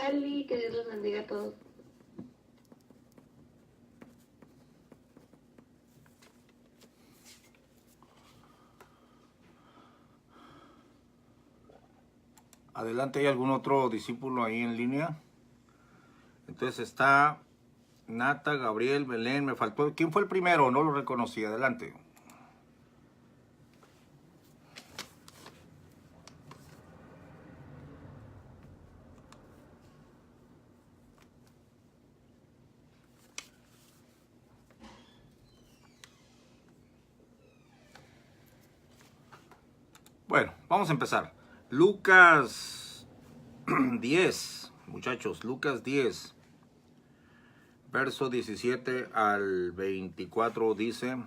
Cali, que Dios los bendiga a todos. Adelante, ¿hay algún otro discípulo ahí en línea? Entonces está Nata, Gabriel, Belén, me faltó. ¿Quién fue el primero? No lo reconocí. Adelante. Bueno, vamos a empezar. Lucas 10, muchachos, Lucas 10, verso 17 al 24 dice: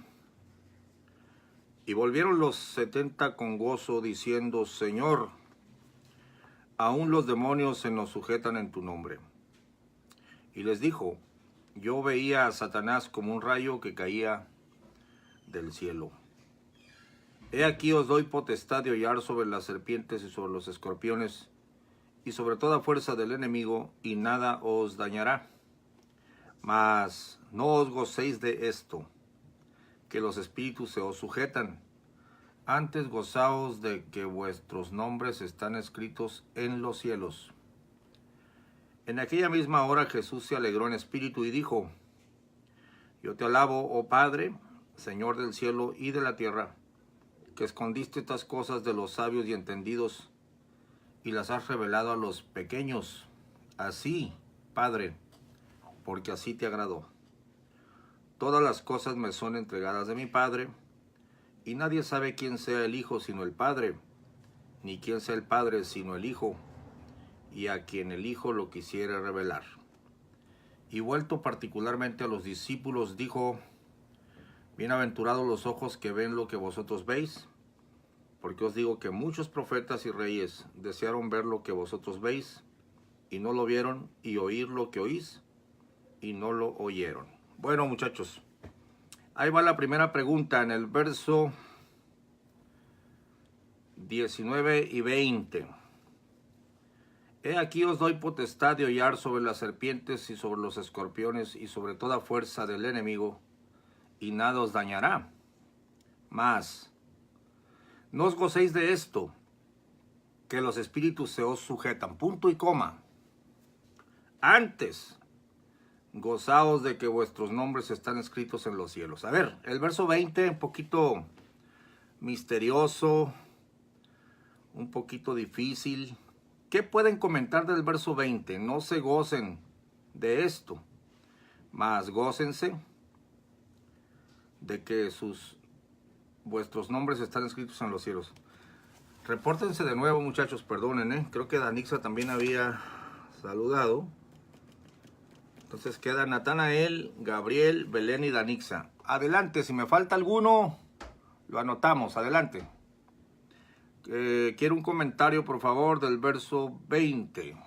Y volvieron los 70 con gozo, diciendo: Señor, aún los demonios se nos sujetan en tu nombre. Y les dijo: Yo veía a Satanás como un rayo que caía del cielo. He aquí os doy potestad de hollar sobre las serpientes y sobre los escorpiones, y sobre toda fuerza del enemigo, y nada os dañará. Mas no os gocéis de esto, que los espíritus se os sujetan. Antes gozaos de que vuestros nombres están escritos en los cielos. En aquella misma hora Jesús se alegró en espíritu y dijo: Yo te alabo, oh Padre, Señor del cielo y de la tierra, que escondiste estas cosas de los sabios y entendidos, y las has revelado a los pequeños. Así, Padre, porque así te agradó. Todas las cosas me son entregadas de mi Padre, y nadie sabe quién sea el Hijo sino el Padre, ni quién sea el Padre sino el Hijo, y a quien el Hijo lo quisiere revelar. Y vuelto particularmente a los discípulos, dijo: Bienaventurados los ojos que ven lo que vosotros veis, porque os digo que muchos profetas y reyes desearon ver lo que vosotros veis, y no lo vieron, y oír lo que oís, y no lo oyeron. Bueno, muchachos, ahí va la primera pregunta en el verso 19 y 20. He aquí os doy potestad de hollar sobre las serpientes y sobre los escorpiones y sobre toda fuerza del enemigo, y nada os dañará. Mas no os gocéis de esto, que los espíritus se os sujetan. Punto y coma. Antes, gozaos de que vuestros nombres están escritos en los cielos. A ver, el verso 20, un poquito misterioso, un poquito difícil. ¿Qué pueden comentar del verso 20? No se gocen de esto, mas gócense de que vuestros nombres están escritos en los cielos. Repórtense de nuevo, muchachos, perdonen, creo que Danixa también había saludado. Entonces queda Natanael, Gabriel, Belén y Danixa. Adelante, si me falta alguno, lo anotamos, adelante. Quiero un comentario, por favor, del verso 20.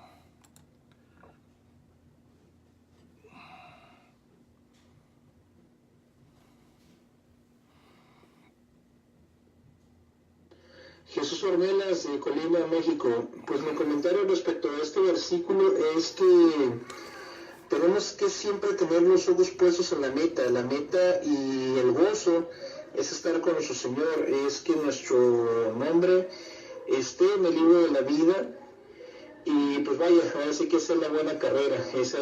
Jesús Ornelas, de Colima, México. Pues mi comentario respecto a este versículo es que tenemos que siempre tener los ojos puestos en la meta y el gozo es estar con nuestro Señor, es que nuestro nombre esté en el libro de la vida, y pues vaya, ahora sí que esa es la buena carrera, ese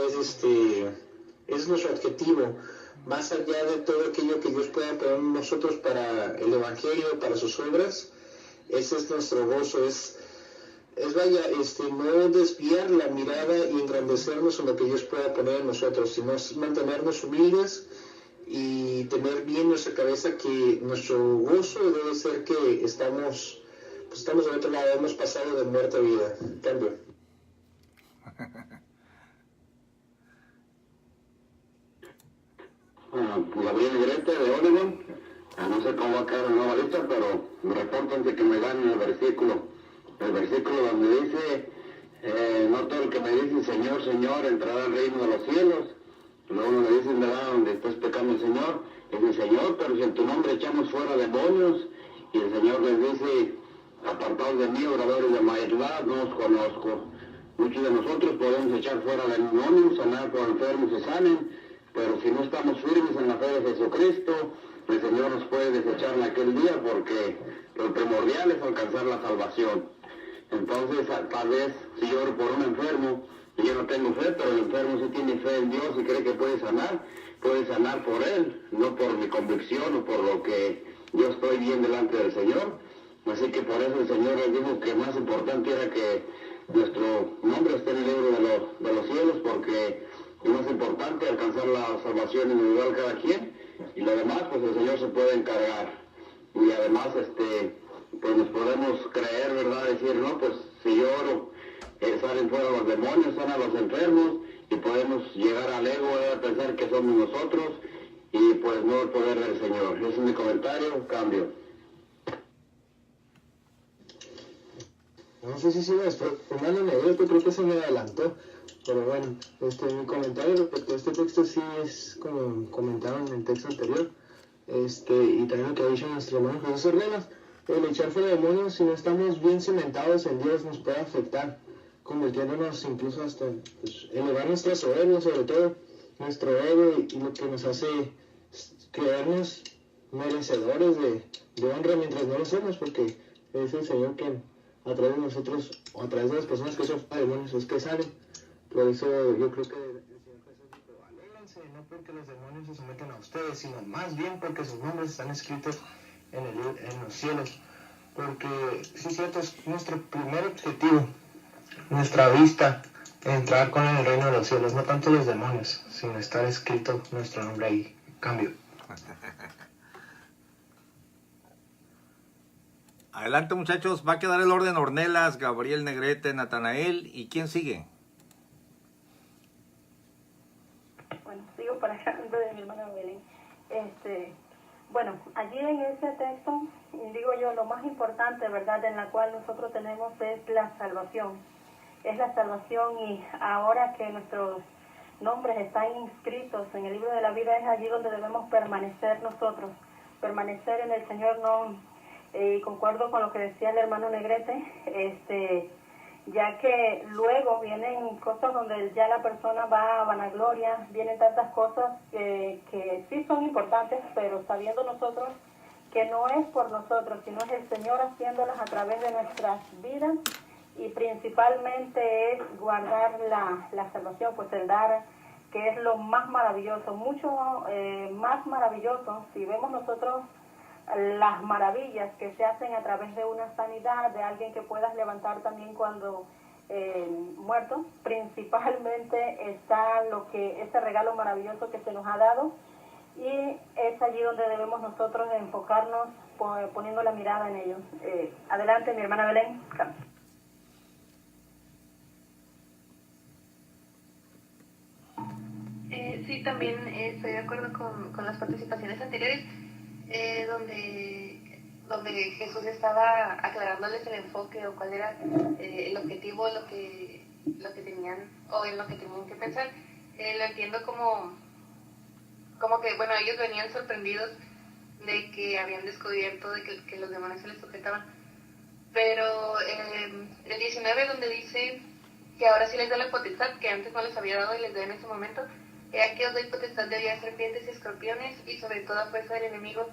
es nuestro objetivo, más allá de todo aquello que Dios pueda poner en nosotros para el Evangelio, para sus obras. Ese es nuestro gozo, es vaya, no desviar la mirada y engrandecernos en lo que Dios pueda poner en nosotros, sino mantenernos humildes y tener bien nuestra cabeza que nuestro gozo debe ser que estamos del otro lado, hemos pasado de muerte a vida. Cambio. Gabriel Grete de Oregon. No sé cómo va a quedar la nueva lista, pero me reportan que me dan el versículo donde dice, no todo el que me dice Señor, Señor, entrará al reino de los cielos. Luego le dicen, ¿verdad?, donde estás pecando el Señor. Dice, Señor, pero si en tu nombre echamos fuera demonios. Y el Señor les dice, apartados de mí, obradores de maldad, no os conozco. Muchos de nosotros podemos echar fuera demonios, sanar por enfermos y sanen, pero si no estamos firmes en la fe de Jesucristo, el Señor nos puede desechar en aquel día, porque lo primordial es alcanzar la salvación. Entonces, tal vez si yo oro por un enfermo y yo no tengo fe, pero el enfermo sí tiene fe en Dios y cree que puede sanar por él, no por mi convicción o por lo que yo estoy bien delante del Señor. Así que por eso el Señor les dijo que más importante era que nuestro nombre esté en el libro de los cielos, porque es más importante alcanzar la salvación individual cada quien, y lo demás pues el Señor se puede encargar. Y además pues nos podemos creer, ¿verdad? Decir, no, pues si yo oro, salen fuera los demonios, sanan a los enfermos, y podemos llegar al ego, ¿verdad? Pensar que somos nosotros, y pues no el poder del Señor. Ese es mi comentario, cambio. No sé si sigue después, hermano Negrete, creo que se me adelantó, pero bueno, mi comentario respecto a este texto sí es como comentaron en el texto anterior, y también lo que ha dicho nuestro hermano Jesús Ornelas, el echar fuera demonios, si no estamos bien cimentados en Dios, nos puede afectar, convirtiéndonos incluso hasta pues, elevar nuestra soberbia, sobre todo nuestro ego, y lo que nos hace creernos merecedores de honra mientras no lo somos, porque es el Señor quien a través de nosotros o a través de las personas que son demonios es que salen. Por eso yo creo que el Señor Jesús dijo, alégrense, no porque los demonios se someten a ustedes, sino más bien porque sus nombres están escritos en los cielos. Porque sí es cierto, es nuestro primer objetivo, nuestra vista, entrar con el reino de los cielos, no tanto los demonios, sino estar escrito nuestro nombre ahí. Cambio. Adelante, muchachos, va a quedar el orden Ornelas, Gabriel Negrete, Natanael, ¿y quién sigue? Bueno, sigo para acá antes de mi hermana Belén. Bueno, allí en ese texto, digo yo, lo más importante, ¿verdad?, en la cual nosotros tenemos es la salvación. Es la salvación, y ahora que nuestros nombres están inscritos en el libro de la vida, es allí donde debemos permanecer nosotros, permanecer en el Señor. No, concuerdo con lo que decía el hermano Negrete, ya que luego vienen cosas donde ya la persona va a vanagloria, vienen tantas cosas que sí son importantes, pero sabiendo nosotros que no es por nosotros, sino es el Señor haciéndolas a través de nuestras vidas, y principalmente es guardar la salvación, pues el dar, que es lo más maravilloso, mucho más maravilloso. Si vemos nosotros las maravillas que se hacen a través de una sanidad, de alguien que puedas levantar también cuando muerto, principalmente está ese regalo maravilloso que se nos ha dado, y es allí donde debemos nosotros enfocarnos, poniendo la mirada en ellos. Adelante, mi hermana Belén. Sí, también estoy de acuerdo con las participaciones anteriores, donde Jesús estaba aclarándoles el enfoque o cuál era el objetivo, lo que tenían o en lo que tenían que pensar. Lo entiendo como que, bueno, ellos venían sorprendidos de que habían descubierto de que los demonios se les sujetaban, pero el 19, donde dice que ahora sí les da la potestad, que antes no les había dado y les da en ese momento, aquí os doy potestad de hollar serpientes y escorpiones y sobre toda fuerza del enemigo,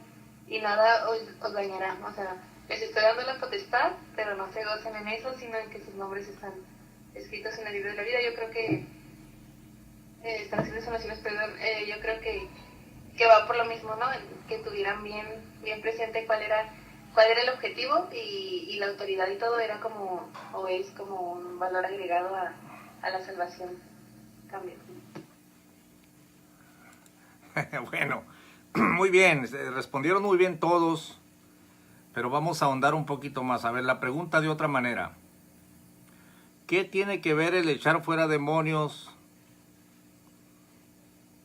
y nada os dañará. O sea, les estoy dando la potestad, pero no se gocen en eso, sino en que sus nombres están escritos en el libro de la vida. Yo creo que están haciendo sonaciones, perdón, yo creo que va por lo mismo, ¿no? Que tuvieran bien presente cuál era el objetivo, y la autoridad y todo era como, o es como un valor agregado a la salvación. Cambio. Bueno, muy bien, respondieron muy bien todos, pero vamos a ahondar un poquito más. A ver, la pregunta de otra manera. ¿Qué tiene que ver el echar fuera demonios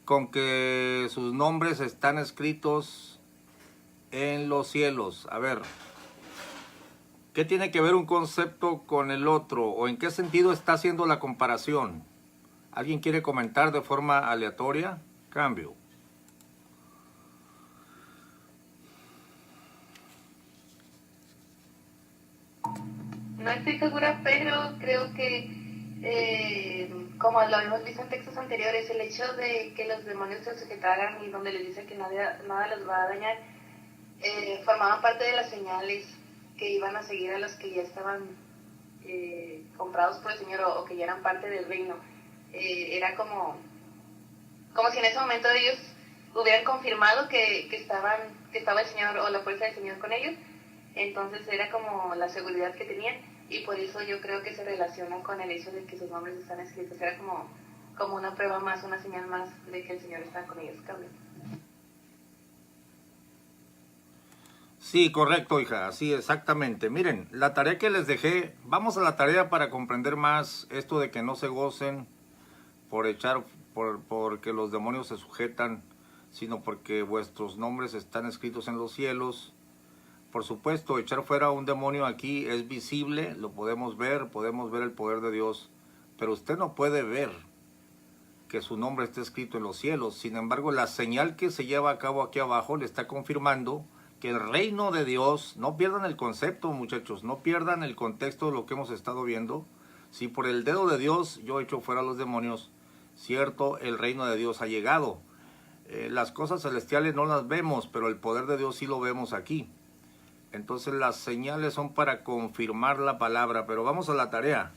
con que sus nombres están escritos en los cielos? A ver, ¿qué tiene que ver un concepto con el otro? ¿O en qué sentido está haciendo la comparación? ¿Alguien quiere comentar de forma aleatoria? Cambio. No estoy segura, pero creo que como lo hemos visto en textos anteriores, el hecho de que los demonios se sujetaran y donde les dice que nada los va a dañar, formaban parte de las señales que iban a seguir a los que ya estaban comprados por el Señor o que ya eran parte del reino. Era como si en ese momento ellos hubieran confirmado que estaba el Señor o la fuerza del Señor con ellos. Entonces era como la seguridad que tenían, y por eso yo creo que se relaciona con el hecho de que sus nombres están escritos. Era como una prueba más, una señal más de que el Señor está con ellos. Sí, correcto, hija, sí, exactamente. Miren, la tarea que les dejé, vamos a la tarea para comprender más esto de que no se gocen porque los demonios se sujetan, sino porque vuestros nombres están escritos en los cielos. Por supuesto, echar fuera a un demonio aquí es visible, lo podemos ver el poder de Dios, pero usted no puede ver que su nombre esté escrito en los cielos. Sin embargo, la señal que se lleva a cabo aquí abajo le está confirmando que el reino de Dios, no pierdan el concepto, muchachos, no pierdan el contexto de lo que hemos estado viendo. Si por el dedo de Dios yo echo fuera a los demonios, cierto, el reino de Dios ha llegado. Las cosas celestiales no las vemos, pero el poder de Dios sí lo vemos aquí. Entonces las señales son para confirmar la palabra, pero vamos a la tarea.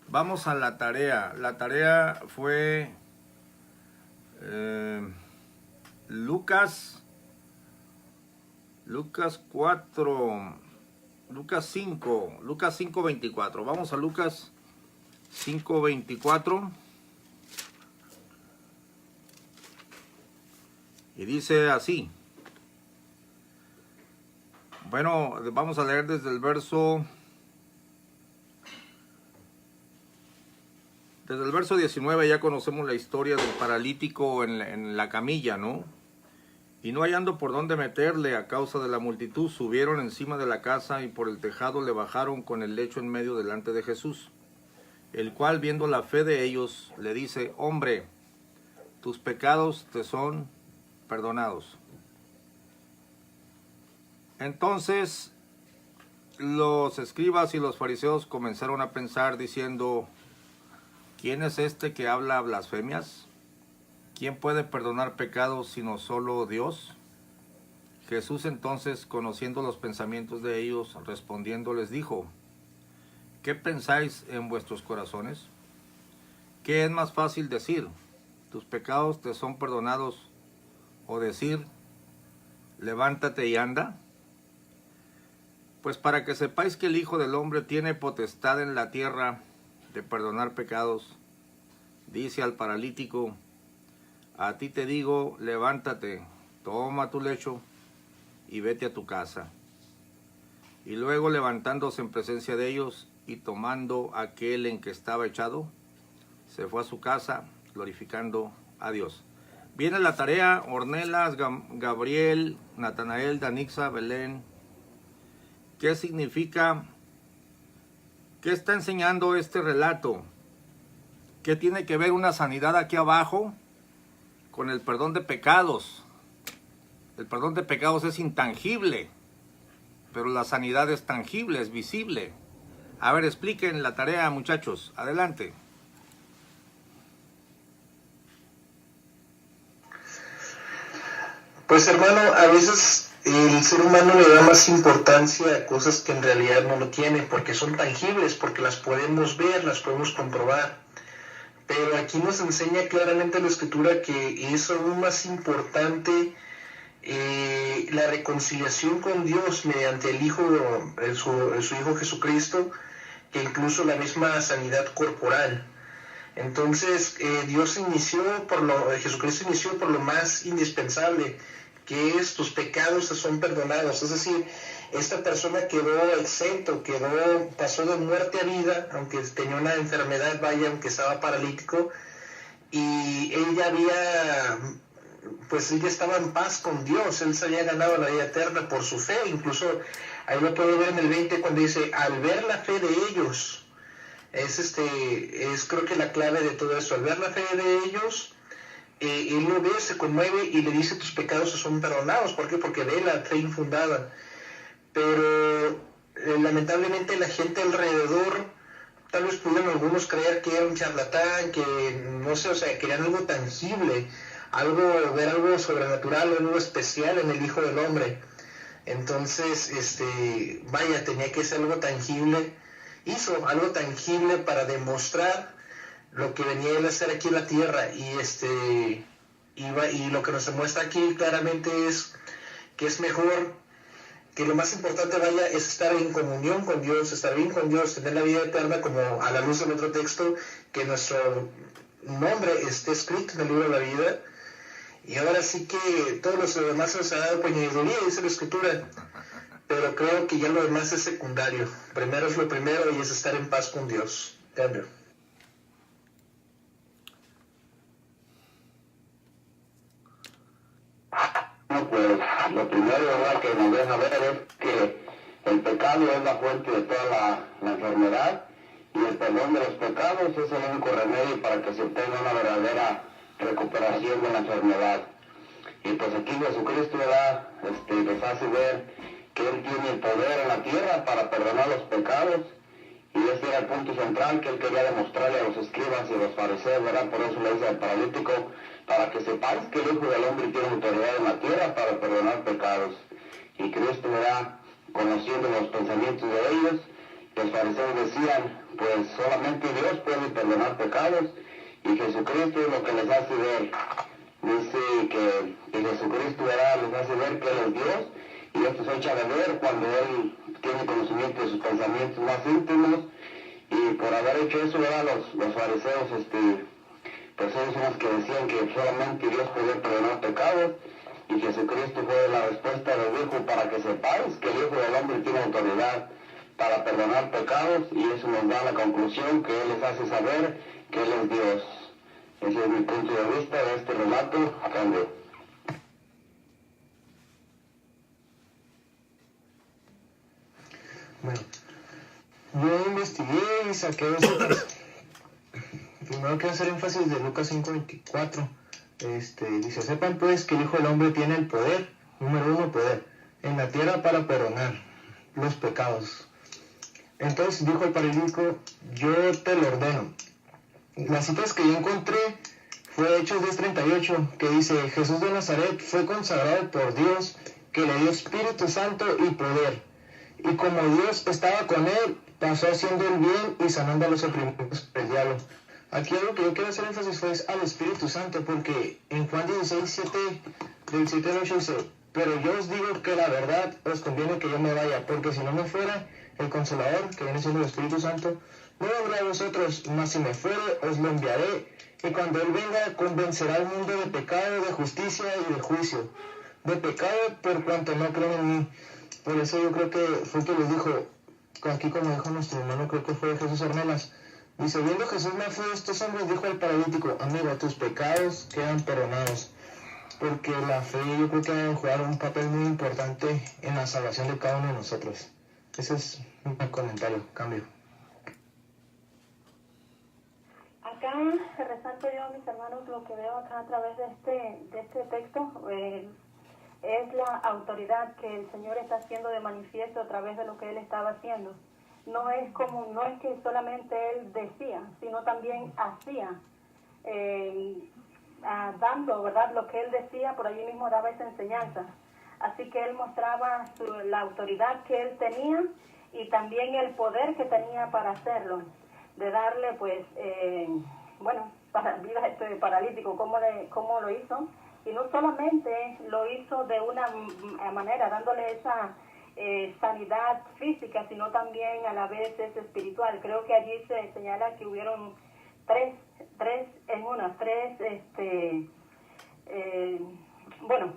Vamos a la tarea. La tarea fue Lucas 4, Lucas 5, 24. Vamos a Lucas 5, 24. Y dice así. Bueno, vamos a leer desde el verso 19. Ya conocemos la historia del paralítico en la camilla, ¿no? Y no hallando por dónde meterle a causa de la multitud, subieron encima de la casa y por el tejado le bajaron con el lecho en medio delante de Jesús, el cual, viendo la fe de ellos, le dice: hombre, tus pecados te son perdonados. Entonces los escribas y los fariseos comenzaron a pensar diciendo: ¿quién es este que habla blasfemias? ¿Quién puede perdonar pecados sino solo Dios? Jesús entonces, conociendo los pensamientos de ellos, respondiendo les dijo: ¿qué pensáis en vuestros corazones? ¿Qué es más fácil decir: tus pecados te son perdonados, o decir: levántate y anda? Pues para que sepáis que el Hijo del Hombre tiene potestad en la tierra de perdonar pecados, dice al paralítico: a ti te digo, levántate, toma tu lecho y vete a tu casa. Y luego, levantándose en presencia de ellos y tomando aquel en que estaba echado, se fue a su casa glorificando a Dios. Viene la tarea. Ornelas, Gabriel, Natanael, Danixa, Belén. ¿Qué significa? ¿Qué está enseñando este relato? ¿Qué tiene que ver una sanidad aquí abajo con el perdón de pecados? El perdón de pecados es intangible, pero la sanidad es tangible, es visible. A ver, expliquen la tarea, muchachos. Adelante. Pues hermano, a veces el ser humano le da más importancia a cosas que en realidad no lo tienen, porque son tangibles, porque las podemos ver, las podemos comprobar. Pero aquí nos enseña claramente la Escritura que es aún más importante la reconciliación con Dios mediante el Hijo, su Hijo Jesucristo, que incluso la misma sanidad corporal. Entonces, Jesucristo inició por lo más indispensable, que es: tus pecados te son perdonados. Es decir, esta persona quedó exento, pasó de muerte a vida, aunque tenía una enfermedad, aunque estaba paralítico, y ella estaba en paz con Dios. Él se había ganado la vida eterna por su fe. Incluso ahí lo puedo ver en el 20 cuando dice: al ver la fe de ellos. Es creo que la clave de todo esto. Al ver la fe de ellos, él lo ve, se conmueve y le dice: tus pecados son perdonados. ¿Por qué? Porque ve la fe infundada. Pero lamentablemente la gente alrededor tal vez pudieron algunos creer que era un charlatán, que no sé, o sea, querían algo tangible, ver algo sobrenatural, algo especial en el Hijo del Hombre. Entonces, vaya, tenía que ser algo tangible. Hizo algo tangible para demostrar lo que venía él a hacer aquí en la tierra. Y lo que nos demuestra aquí claramente es que es mejor, que lo más importante, vaya, es estar en comunión con Dios, estar bien con Dios, tener la vida eterna, como a la luz del otro texto, que nuestro nombre esté escrito en el libro de la vida. Y ahora sí que todo lo demás se nos ha dado por añadidura, dice la Escritura, pero creo que ya lo demás es secundario. Primero es lo primero y es estar en paz con Dios. Cambio. No, pues lo primero, ¿verdad?, que nos deja ver es que el pecado es la fuente de toda la enfermedad, y el perdón de los pecados es el único remedio para que se obtenga una verdadera recuperación de la enfermedad. Y pues aquí Jesucristo, ¿verdad?, les hace ver que Él tiene el poder en la tierra para perdonar los pecados, y ese era el punto central que Él quería demostrarle a los escribas y a los fariseos, ¿verdad? Por eso le dice al paralítico, para que sepáis que el Hijo del Hombre tiene autoridad en la tierra para perdonar pecados. Y Cristo, ¿verdad?, conociendo los pensamientos de ellos, los fariseos decían, pues solamente Dios puede perdonar pecados, y Jesucristo es lo que les hace ver. Dice que Jesucristo, ¿verdad?, les hace ver que Él es Dios, y esto se echa de ver cuando Él tiene conocimiento de sus pensamientos más íntimos. Y por haber hecho eso, ¿verdad?, los fariseos, pues ellos son los que decían que solamente Dios podía perdonar pecados, y Jesucristo fue la respuesta, les dijo, para que sepáis que el Hijo del Hombre tiene autoridad para perdonar pecados, y eso nos da la conclusión que Él les hace saber que Él es Dios. Ese es mi punto de vista de este relato. Cambio. Bueno, yo investigué y saqué dos citas. Primero quiero hacer énfasis de Lucas 5:24. Dice, sepan pues que el Hijo del Hombre tiene el poder, número 1, poder, en la tierra para perdonar los pecados. Entonces dijo el paralítico, yo te lo ordeno. Las citas que yo encontré fue Hechos 10:38, que dice, Jesús de Nazaret fue consagrado por Dios, que le dio Espíritu Santo y poder. Y como Dios estaba con él, pasó haciendo el bien y sanando a los oprimidos del diablo. Aquí algo que yo quiero hacer énfasis fue al Espíritu Santo, porque en Juan 16:7, del 7 al 8 dice, pero yo os digo que la verdad os conviene que yo me vaya, porque si no me fuera, el Consolador, que viene siendo el Espíritu Santo, no vendrá a vosotros, mas si me fuere, os lo enviaré, y cuando Él venga, convencerá al mundo de pecado, de justicia y de juicio. De pecado por cuanto no creen en mí. Por eso yo creo que fue que les dijo, aquí como dijo nuestro hermano, creo que fue Jesús Ornelas, dice, viendo Jesús la fe de estos hombres, dijo al paralítico, amigo, tus pecados quedan perdonados. Porque la fe yo creo que va a jugar un papel muy importante en la salvación de cada uno de nosotros. Ese es mi comentario. Cambio. Acá resalto yo, mis hermanos, lo que veo acá a través de este texto es la autoridad que el Señor está haciendo de manifiesto a través de lo que Él estaba haciendo. No es que solamente Él decía, sino también hacía, dando, ¿verdad?, lo que Él decía, por allí mismo daba esa enseñanza. Así que Él mostraba la autoridad que Él tenía y también el poder que tenía para hacerlo, de darle, pues, para vida a este paralítico, cómo lo hizo. Y no solamente lo hizo de una manera, dándole esa sanidad física, sino también a la vez es espiritual. Creo que allí se señala que hubieron tres en una,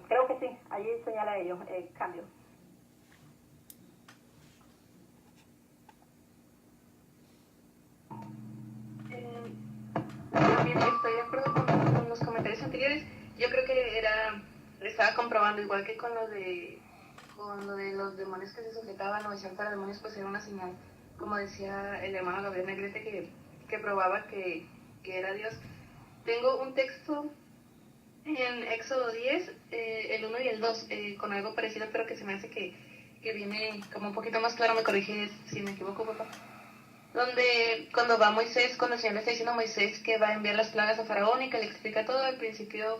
creo que sí, allí señala ellos, cambios. También estoy de acuerdo con los comentarios anteriores. Yo creo que estaba comprobando, igual que con lo de los demonios que se sujetaban o echan para demonios, pues era una señal, como decía el hermano Gabriel Negrete, que probaba que era Dios. Tengo un texto en Éxodo 10, el 1 y el 2, con algo parecido, pero que se me hace que viene como un poquito más claro. Me corriges si me equivoco, papá. donde cuando va Moisés, cuando el Señor le está diciendo a Moisés que va a enviar las plagas a Faraón y que le explica todo, al principio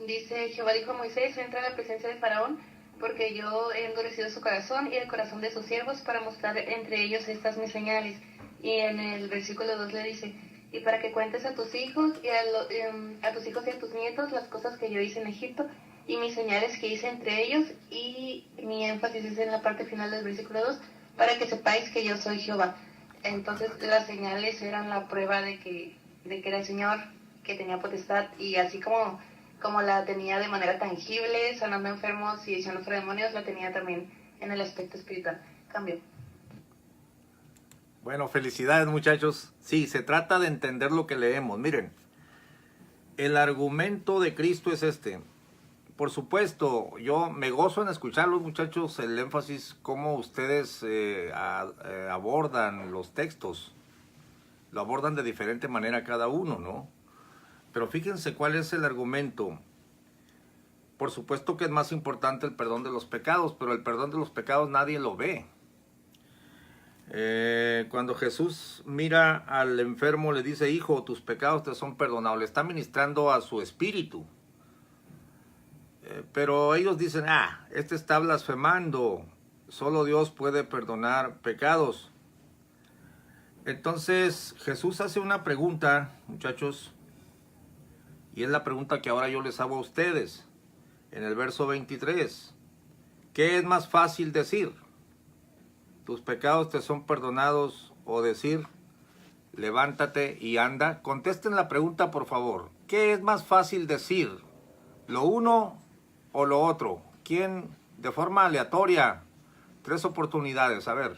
dice, Jehová dijo a Moisés, entra a la presencia de Faraón, porque yo he endurecido su corazón y el corazón de sus siervos para mostrar entre ellos estas mis señales. Y en el versículo 2 le dice, y para que cuentes a tus hijos y a tus hijos y a tus nietos las cosas que yo hice en Egipto y mis señales que hice entre ellos, y mi énfasis es en la parte final del versículo 2, para que sepáis que yo soy Jehová. Entonces las señales eran la prueba de que era el Señor, que tenía potestad, y así como la tenía de manera tangible, sanando enfermos y echando fuera demonios, la tenía también en el aspecto espiritual. Cambio. Bueno, felicidades muchachos. Sí, se trata de entender lo que leemos. Miren, el argumento de Cristo es este. Por supuesto, yo me gozo en escucharlos muchachos, el énfasis, cómo ustedes abordan los textos. Lo abordan de diferente manera cada uno, ¿no? Pero fíjense cuál es el argumento. Por supuesto que es más importante el perdón de los pecados, pero el perdón de los pecados nadie lo ve. Cuando Jesús mira al enfermo, le dice, hijo, tus pecados te son perdonados. Le está ministrando a su espíritu. Pero ellos dicen, este está blasfemando. Solo Dios puede perdonar pecados. Entonces Jesús hace una pregunta, muchachos. Y es la pregunta que ahora yo les hago a ustedes. En el verso 23. ¿Qué es más fácil decir? ¿Tus pecados te son perdonados? O decir, levántate y anda. Contesten la pregunta, por favor. ¿Qué es más fácil decir? ¿Lo uno o lo otro? ¿Quién? De forma aleatoria. 3 oportunidades. A ver.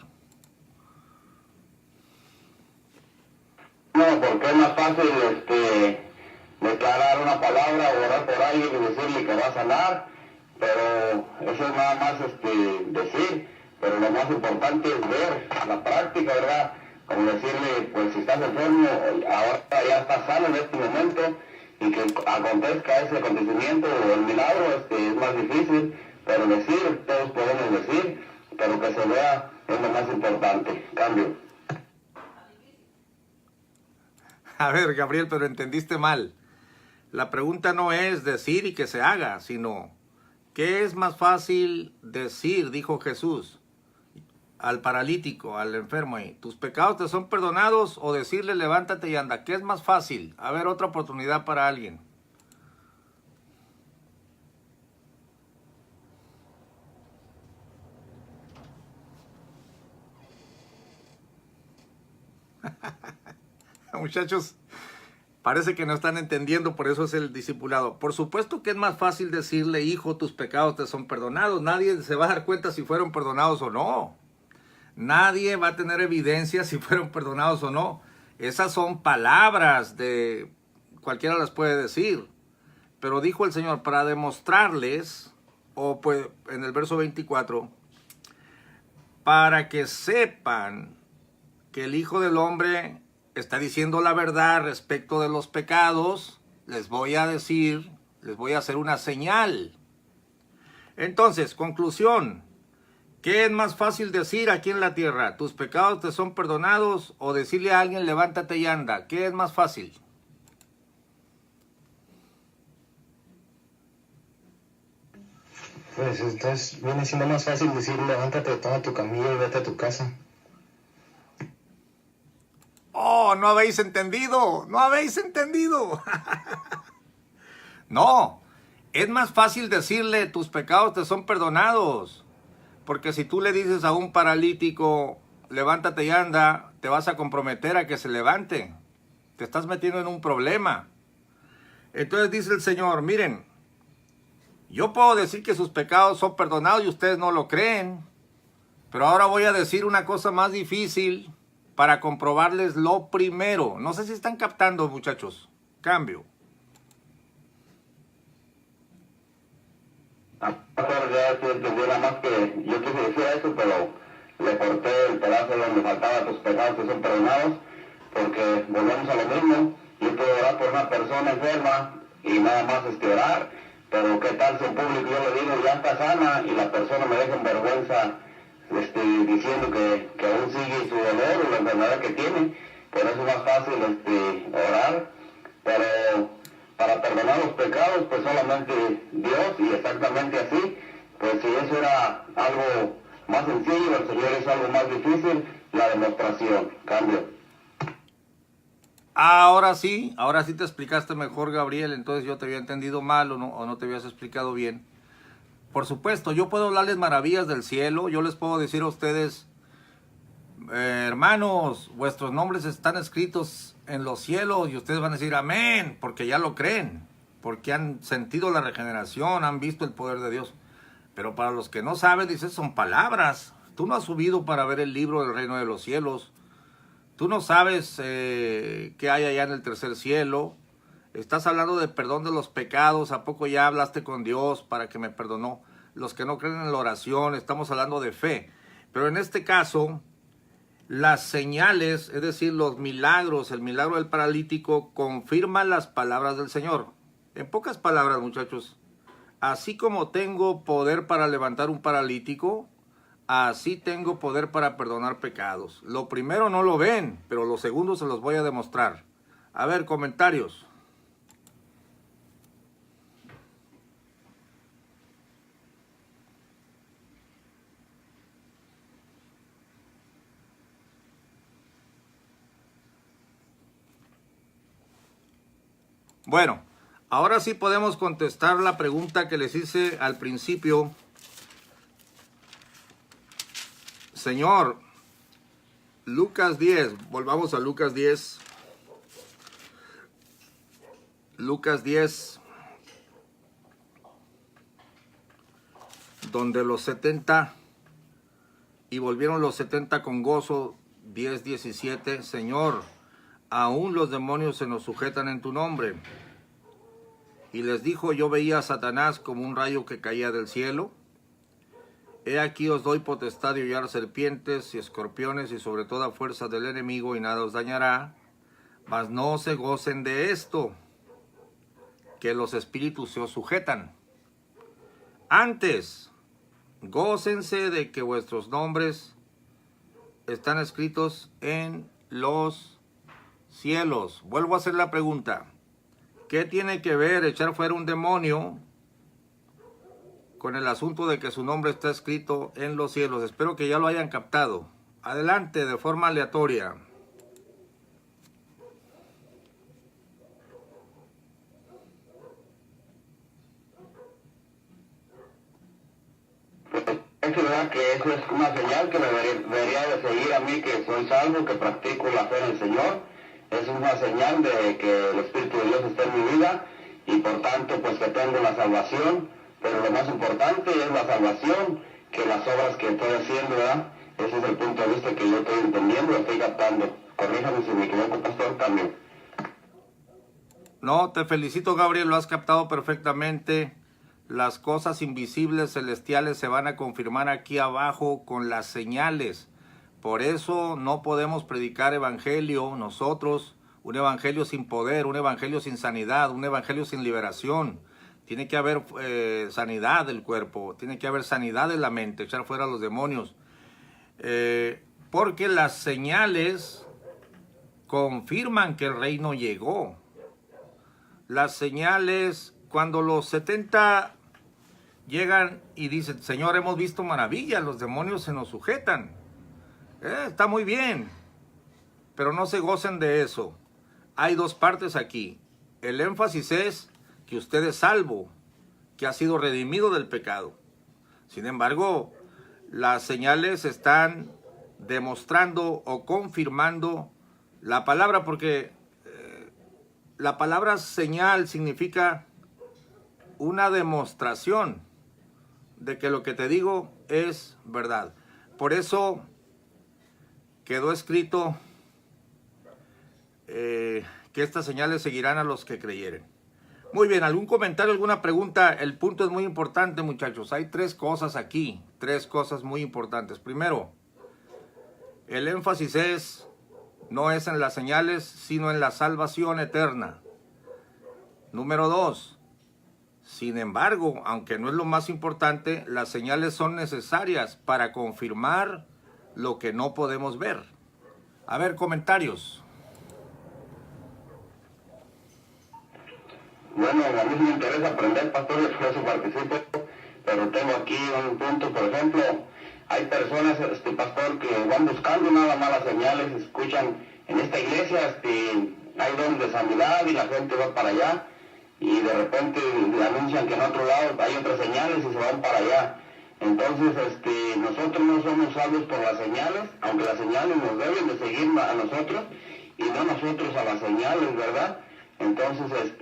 No, porque es más fácil declarar una palabra, orar por alguien y decirle que va a sanar, pero eso es nada más decir, pero lo más importante es ver la práctica, ¿verdad? Como decirle, pues si estás enfermo, ahora ya estás sano en este momento, y que acontezca ese acontecimiento o el milagro, es más difícil, pero decir, todos podemos decir, pero que se vea es lo más importante. Cambio. A ver, Gabriel, pero entendiste mal. La pregunta no es decir y que se haga, sino, ¿qué es más fácil decir? Dijo Jesús al paralítico, al enfermo ahí. ¿Tus pecados te son perdonados? O decirle, levántate y anda. ¿Qué es más fácil? A ver, otra oportunidad para alguien. Muchachos, parece que no están entendiendo, por eso es el discipulado. Por supuesto que es más fácil decirle, hijo, tus pecados te son perdonados. Nadie se va a dar cuenta si fueron perdonados o no. Nadie va a tener evidencia si fueron perdonados o no. Esas son palabras de cualquiera las puede decir. Pero dijo el Señor, para demostrarles, o pues en el verso 24, para que sepan que el Hijo del Hombre está diciendo la verdad respecto de los pecados, les voy a decir, les voy a hacer una señal. Entonces, conclusión, ¿qué es más fácil decir aquí en la tierra? ¿Tus pecados te son perdonados? O decirle a alguien, levántate y anda. ¿Qué es más fácil? Pues entonces viene siendo más fácil decir, levántate, toma tu camilla y vete a tu casa. ¡Oh, no habéis entendido! ¡No habéis entendido! No, es más fácil decirle, tus pecados te son perdonados. Porque si tú le dices a un paralítico, levántate y anda, te vas a comprometer a que se levante. Te estás metiendo en un problema. Entonces dice el Señor, miren, yo puedo decir que sus pecados son perdonados y ustedes no lo creen. Pero ahora voy a decir una cosa más difícil para comprobarles lo primero. No sé si están captando, muchachos. Cambio. Ya estoy entendiendo, nada más que yo quise decir eso, pero le corté el pedazo donde faltaba tus pecados que son perdonados, porque volvemos a lo mismo. Yo puedo orar por una persona enferma y nada más orar, pero qué tal si en público yo le digo ya está sana y la persona me deja en vergüenza diciendo que aún sigue su dolor o la enfermedad que tiene. Por eso es más fácil orar, pero para perdonar los pecados, pues solamente Dios, y exactamente así. Pues si eso era algo más sencillo, el Señor es algo más difícil, la demostración, cambio. Ahora sí te explicaste mejor, Gabriel. Entonces yo te había entendido mal o no te habías explicado bien. Por supuesto, yo puedo hablarles maravillas del cielo. Yo les puedo decir a ustedes, hermanos, vuestros nombres están escritos en los cielos, y ustedes van a decir amén, porque ya lo creen, porque han sentido la regeneración, han visto el poder de Dios. Pero para los que no saben, dices, son palabras. Tú no has subido para ver el libro del reino de los cielos. Tú no sabes qué hay allá en el tercer cielo. Estás hablando de perdón de los pecados. ¿A poco ya hablaste con Dios para que me perdonó? Los que no creen en la oración, estamos hablando de fe. Pero en este caso, las señales, es decir, los milagros, el milagro del paralítico, confirman las palabras del Señor. En pocas palabras, muchachos, así como tengo poder para levantar un paralítico, así tengo poder para perdonar pecados. Lo primero no lo ven, pero lo segundo se los voy a demostrar. A ver, comentarios. Bueno, ahora sí podemos contestar la pregunta que les hice al principio. Señor, Lucas 10, volvamos a Lucas 10. Lucas 10, donde los 70, y volvieron los 70 con gozo, 10:17, Señor, aún los demonios se nos sujetan en tu nombre. Y les dijo, yo veía a Satanás como un rayo que caía del cielo. He aquí os doy potestad de hollar serpientes y escorpiones y sobre toda fuerza del enemigo, y nada os dañará. Mas no se gocen de esto, que los espíritus se os sujetan. Antes, gócense de que vuestros nombres están escritos en los cielos. Vuelvo a hacer la pregunta. ¿Qué tiene que ver echar fuera un demonio con el asunto de que su nombre está escrito en los cielos? Espero que ya lo hayan captado. Adelante, de forma aleatoria. Es verdad que eso es una señal que me debería de seguir a mí, que soy salvo, que practico la fe en el Señor. Es una señal de que el Espíritu de Dios está en mi vida, y por tanto pues que tengo la salvación. Pero lo más importante es la salvación que las obras que estoy haciendo, ¿verdad? Ese es el punto de vista que yo estoy entendiendo, estoy captando. Corríjame si me equivoco, pastor, también. No, te felicito, Gabriel, lo has captado perfectamente. Las cosas invisibles celestiales se van a confirmar aquí abajo con las señales. Por eso no podemos predicar evangelio nosotros, un evangelio sin poder, un evangelio sin sanidad, un evangelio sin liberación. Tiene que haber sanidad del cuerpo, tiene que haber sanidad de la mente, echar fuera a los demonios. Porque las señales confirman que el reino llegó. Las señales, cuando los 70 llegan y dicen, Señor, hemos visto maravillas, los demonios se nos sujetan. Está muy bien, pero no se gocen de eso. Hay dos partes aquí. El énfasis es que usted es salvo, que ha sido redimido del pecado. Sin embargo, las señales están demostrando o confirmando la palabra, porque la palabra señal significa una demostración de que lo que te digo es verdad. Por eso quedó escrito que estas señales seguirán a los que creyeren. Muy bien, ¿algún comentario, alguna pregunta? El punto es muy importante, muchachos. Hay tres cosas aquí, tres cosas muy importantes. Primero, el énfasis no es en las señales, sino en la salvación eterna. Número 2, Sin embargo, aunque no es lo más importante, las señales son necesarias para confirmar lo que no podemos ver. A ver, comentarios. Bueno, a mí sí me interesa aprender, pastor, y por eso participo, pero tengo aquí un punto, por ejemplo, hay personas, pastor, que van buscando nada más las señales, escuchan en esta iglesia, hay dones de sanidad y la gente va para allá, y de repente le anuncian que en otro lado hay otras señales y se van para allá. Entonces, nosotros no somos salvos por las señales, aunque las señales nos deben de seguir a nosotros, y no nosotros a las señales, ¿verdad? Entonces,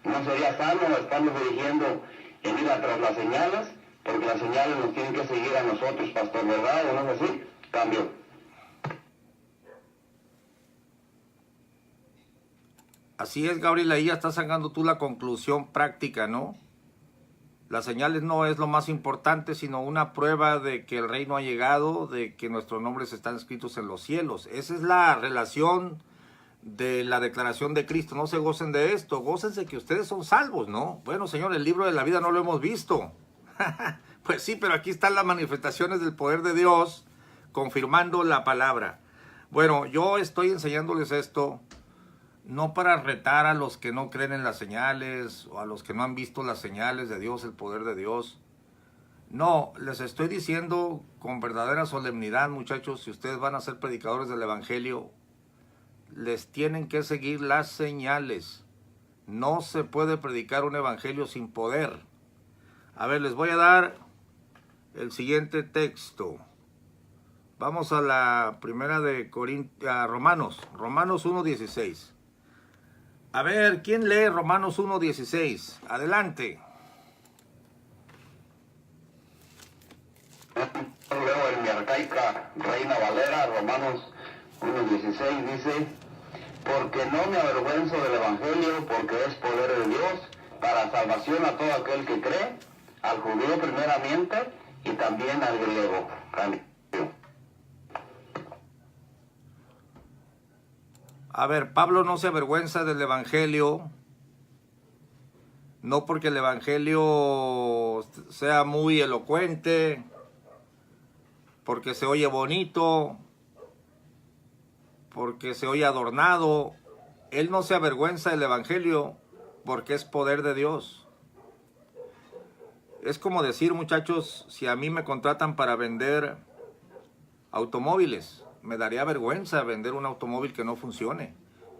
no sería sano estarnos dirigiendo en ir atrás las señales, porque las señales nos tienen que seguir a nosotros, pastor, ¿verdad? ¿O no es así? Cambio. Así es, Gabriel, ahí ya estás sacando tú la conclusión práctica, ¿no? Las señales no es lo más importante, sino una prueba de que el reino ha llegado, de que nuestros nombres están escritos en los cielos. Esa es la relación de la declaración de Cristo. No se gocen de esto, gócense que ustedes son salvos, ¿no? Bueno, Señor, el libro de la vida no lo hemos visto. Pues sí, pero aquí están las manifestaciones del poder de Dios confirmando la palabra. Bueno, yo estoy enseñándoles esto no para retar a los que no creen en las señales o a los que no han visto las señales de Dios, el poder de Dios. No, les estoy diciendo con verdadera solemnidad, muchachos, si ustedes van a ser predicadores del evangelio, les tienen que seguir las señales. No se puede predicar un evangelio sin poder. A ver, les voy a dar el siguiente texto. Vamos a la primera de Romanos 1:16. A ver, ¿quién lee Romanos 1:16? Adelante. Leo en mi arcaica Reina Valera, Romanos 1:16 dice: porque no me avergüenzo del evangelio, porque es poder de Dios para salvación a todo aquel que cree, al judío primeramente y también al griego. A ver, Pablo no se avergüenza del evangelio, no porque el evangelio sea muy elocuente, porque se oye bonito, porque se oye adornado. Él no se avergüenza del evangelio porque es poder de Dios. Es como decir, muchachos, si a mí me contratan para vender automóviles, me daría vergüenza vender un automóvil que no funcione.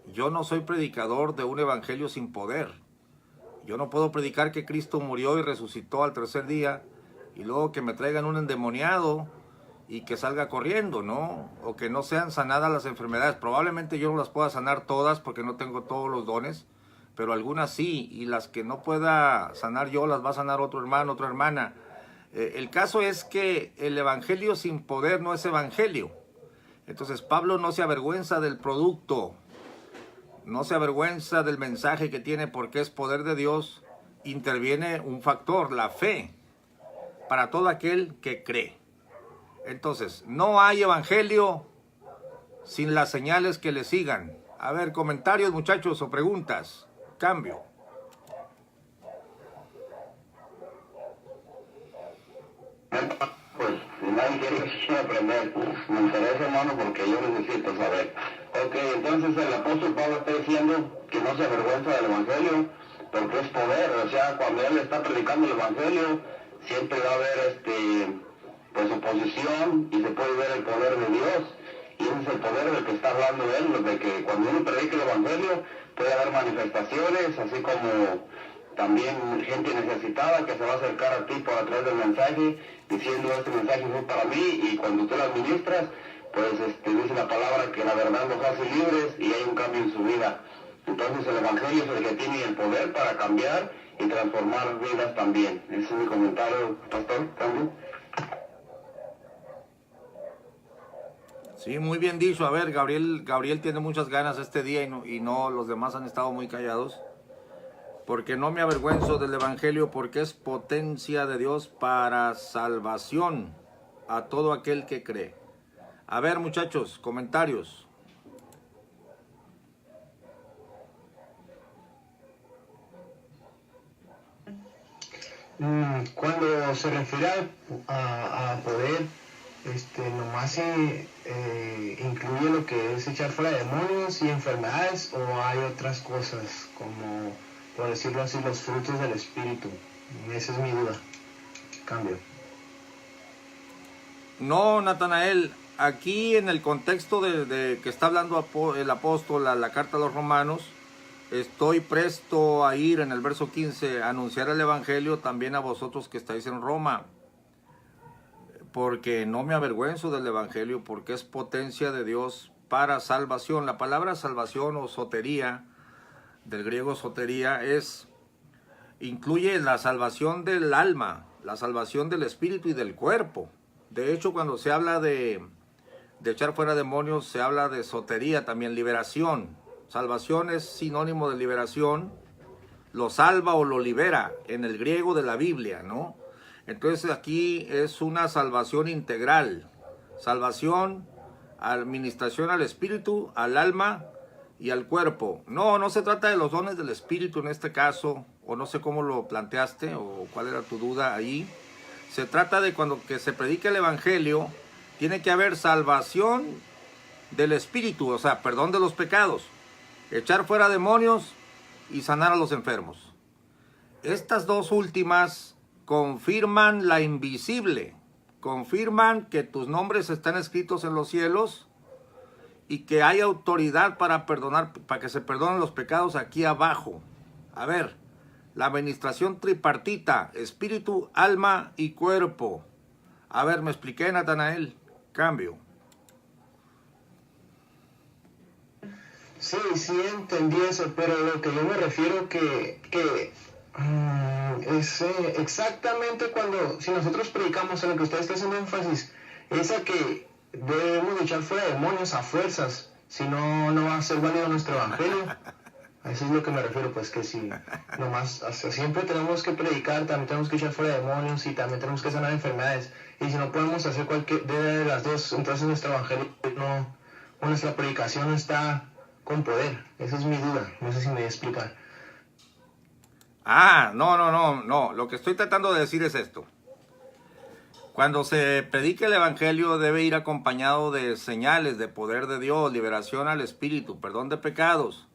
Yo no soy predicador de un evangelio sin poder. Yo no puedo predicar que Cristo murió y resucitó al tercer día y luego que me traigan un endemoniado y que salga corriendo, ¿no? O que no sean sanadas las enfermedades. Probablemente yo no las pueda sanar todas porque no tengo todos los dones, pero algunas sí, y las que no pueda sanar yo las va a sanar otro hermano, otra hermana. El caso es que el evangelio sin poder no es evangelio. Entonces Pablo no se avergüenza del producto, no se avergüenza del mensaje que tiene porque es poder de Dios. Interviene un factor, la fe, para todo aquel que cree. Entonces, no hay evangelio sin las señales que le sigan. A ver, comentarios, muchachos, o preguntas. Cambio. Pues, si nadie quiere aprender, me interesa, hermano, porque yo necesito saber. Ok, entonces el apóstol Pablo está diciendo que no se avergüenza del evangelio, porque es poder. O sea, cuando él está predicando el evangelio, siempre va a haber pues oposición y se puede ver el poder de Dios. Y ese es el poder del que está hablando él, de que cuando uno predica el evangelio puede haber manifestaciones, así como también gente necesitada que se va a acercar a ti por a través del mensaje, diciendo este mensaje fue para mí, y cuando tú lo administras, pues dice la palabra que la verdad los hace libres y hay un cambio en su vida. Entonces el evangelio es el que tiene el poder para cambiar y transformar vidas también. Ese es mi comentario, pastor. ¿Cambio? Sí, muy bien dicho. A ver, Gabriel tiene muchas ganas este día y no los demás han estado muy callados. Porque no me avergüenzo del evangelio, porque es potencia de Dios para salvación a todo aquel que cree. A ver, muchachos, comentarios. Cuando se refiere a poder, nomás incluye lo que es echar fuera demonios y enfermedades, o hay otras cosas como, por decirlo así, los frutos del espíritu. Esa es mi duda. Cambio. No, Natanael, aquí en el contexto de que está hablando el apóstol, la carta a los romanos, estoy presto a ir en el verso 15 a anunciar el evangelio también a vosotros que estáis en Roma, porque no me avergüenzo del evangelio, porque es potencia de Dios para salvación. La palabra salvación o sotería, del griego sotería, incluye la salvación del alma, la salvación del espíritu y del cuerpo. De hecho, cuando se habla de echar fuera demonios, se habla de sotería, también liberación. Salvación es sinónimo de liberación, lo salva o lo libera en el griego de la Biblia, ¿no? Entonces aquí es una salvación integral, salvación, administración al espíritu, al alma y al cuerpo. No se trata de los dones del espíritu en este caso, o no sé cómo lo planteaste o cuál era tu duda ahí. Se trata de cuando que se predica el evangelio, tiene que haber salvación del espíritu, o sea, perdón de los pecados, echar fuera demonios y sanar a los enfermos. Estas dos últimas confirman la invisible, confirman que tus nombres están escritos en los cielos y que hay autoridad para perdonar, para que se perdonen los pecados aquí abajo. A ver, la administración tripartita, espíritu, alma y cuerpo. A ver, me expliqué, Natanael. Cambio. Sí, sí entendí eso, pero lo que yo me refiero es exactamente cuando, si nosotros predicamos en lo que usted está haciendo énfasis, es a que debemos echar fuera demonios a fuerzas, si no, no va a ser válido nuestro evangelio. A eso es lo que me refiero, pues que si nomás, o sea, siempre tenemos que predicar, también tenemos que echar fuera demonios y también tenemos que sanar enfermedades. Y si no podemos hacer cualquier de las dos, entonces nuestro evangelio no, o nuestra predicación no está con poder. Esa es mi duda, no sé si me voy a explicar. No. Lo que estoy tratando de decir es esto. Cuando se predica el evangelio debe ir acompañado de señales de poder de Dios, liberación al espíritu, perdón de pecados,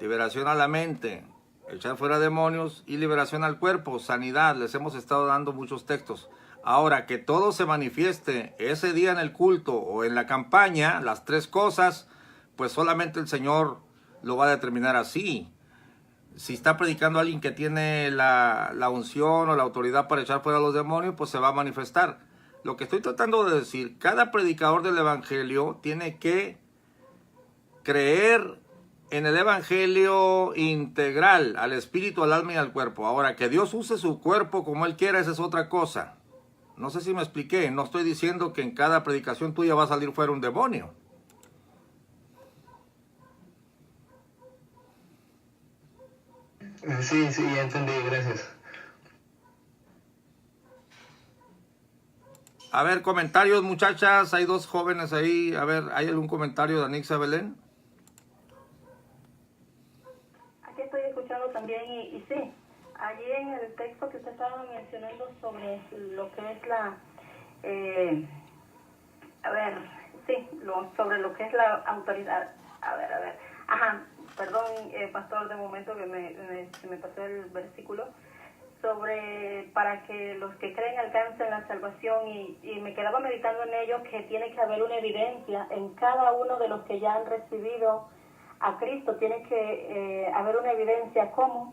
liberación a la mente, echar fuera demonios y liberación al cuerpo, sanidad. Les hemos estado dando muchos textos. Ahora, que todo se manifieste ese día en el culto o en la campaña, las tres cosas, pues solamente el Señor lo va a determinar así. Si está predicando a alguien que tiene la unción o la autoridad para echar fuera a los demonios, pues se va a manifestar. Lo que estoy tratando de decir, cada predicador del evangelio tiene que creer en el evangelio integral, al espíritu, al alma y al cuerpo. Ahora, que Dios use su cuerpo como Él quiera, esa es otra cosa. No sé si me expliqué, no estoy diciendo que en cada predicación tuya va a salir fuera un demonio. Sí, ya entendí, gracias. A ver, comentarios, muchachas, hay dos jóvenes ahí. A ver, ¿hay algún comentario de Anixa Belén? Aquí estoy escuchando también y sí, allí en el texto que usted estaba mencionando sobre lo que es sobre lo que es la autoridad. Perdón, pastor, de momento que se me pasó el versículo, sobre para que los que creen alcancen la salvación y me quedaba meditando en ello que tiene que haber una evidencia en cada uno de los que ya han recibido a Cristo, tiene que haber una evidencia cómo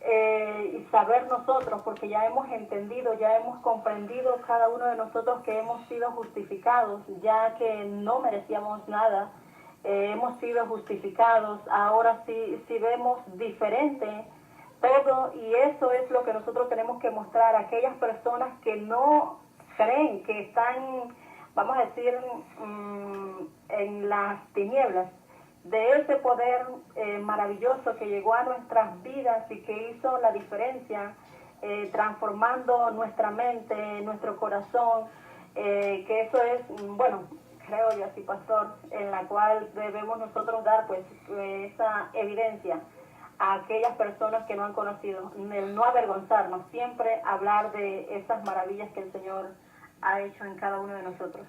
y saber nosotros, porque ya hemos entendido, ya hemos comprendido cada uno de nosotros que hemos sido justificados, ya que no merecíamos nada, hemos sido justificados, ahora sí vemos diferente todo, y eso es lo que nosotros tenemos que mostrar a aquellas personas que no creen, que están, vamos a decir, en las tinieblas, de ese poder maravilloso que llegó a nuestras vidas y que hizo la diferencia, transformando nuestra mente, nuestro corazón, que eso es, creo yo así, pastor, en la cual debemos nosotros dar pues esa evidencia a aquellas personas que no han conocido, el no avergonzarnos, siempre hablar de esas maravillas que el Señor ha hecho en cada uno de nosotros.